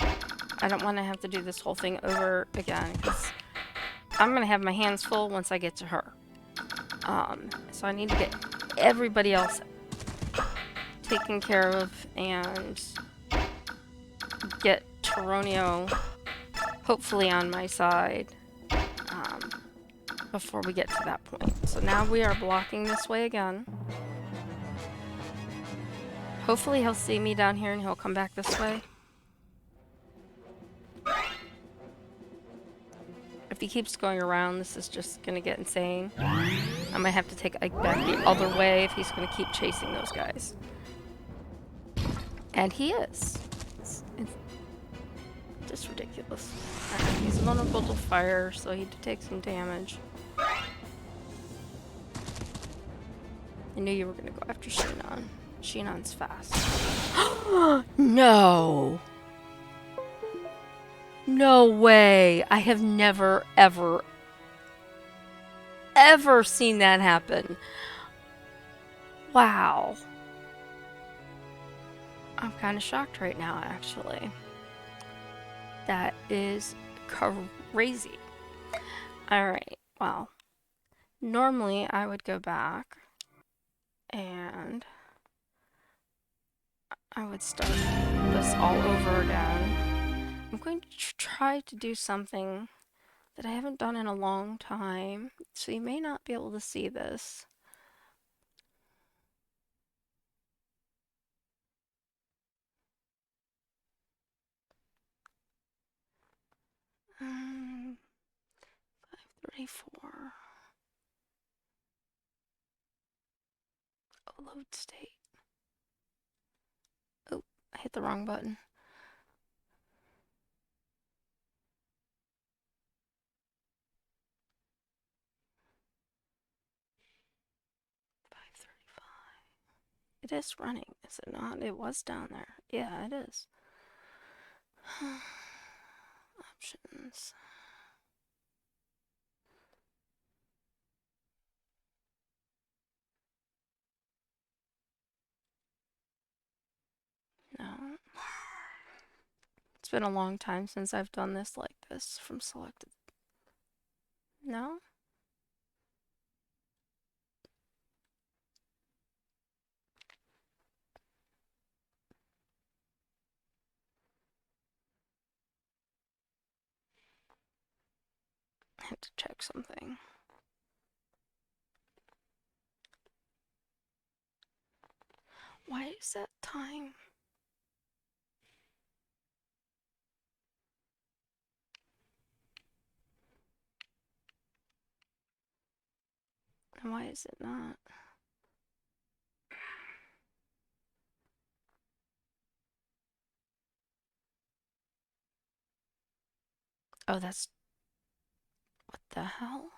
I don't want to have to do this whole thing over again, because I'm going to have my hands full once I get to her. So I need to get everybody else taken care of and get Toronio hopefully on my side before we get to that point. So now we are blocking this way again. Hopefully he'll see me down here and he'll come back this way. If he keeps going around, this is just gonna get insane. I might have to take Ike back the other way if he's gonna keep chasing those guys. And he is. It's just ridiculous. Alright, he's vulnerable to fire, so he did take some damage. I knew you were gonna go after Shinon. Shinon's fast. No! No way! I have never, ever, ever seen that happen. Wow. I'm kind of shocked right now, actually. That is crazy. Alright, well, normally I would go back and I would start this all over again. I'm going to try to do something that I haven't done in a long time, so you may not be able to see this. Um, 534. Oh, load state. Oh, I hit the wrong button. It is running, is it not? It was down there. Yeah, it is. Options. No. It's been a long time since I've done this like this from selected. No? I had to check something. Why is that time? And why is it not? Oh, that's... What the hell?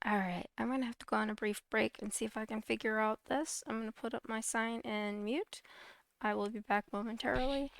Alright, I'm gonna have to go on a brief break and see if I can figure out this. I'm gonna put up my sign and mute. I will be back momentarily.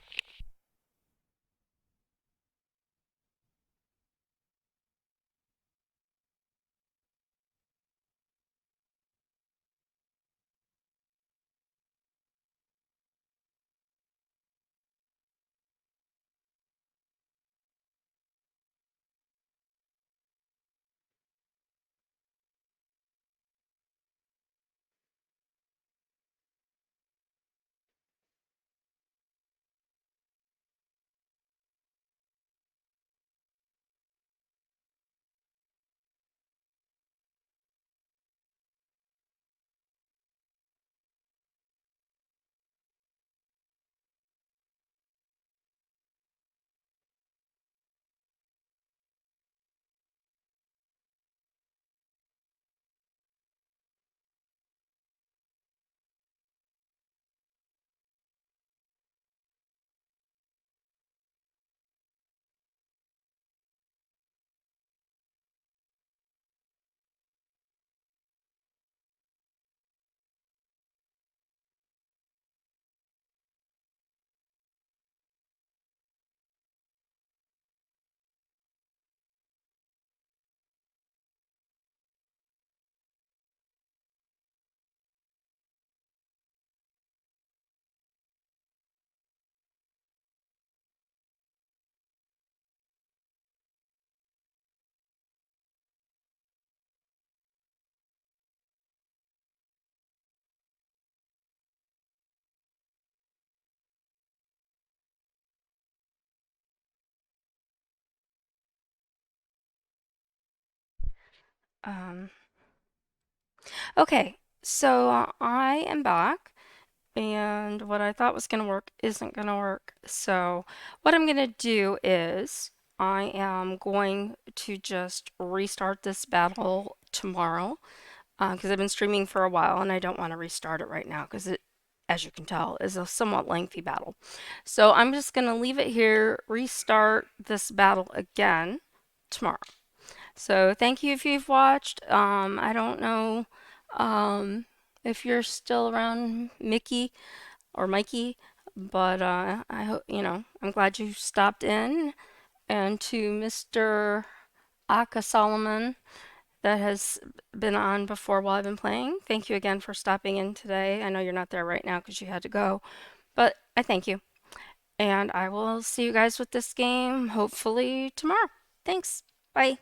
Um, okay, so I am back, and what I thought was gonna work isn't gonna work. So what I'm gonna do is I am going to just restart this battle tomorrow, because I've been streaming for a while and I don't want to restart it right now because it, as you can tell, is a somewhat lengthy battle. So I'm just gonna leave it here, restart this battle again tomorrow. So thank you if you've watched. I don't know um, if you're still around, Mickey or Mikey, but I hope I'm glad you stopped in. And to Mr. Aka Solomon that has been on before while I've been playing, thank you again for stopping in today. I know you're not there right now because you had to go, but I thank you. And I will see you guys with this game hopefully tomorrow. Thanks. Bye.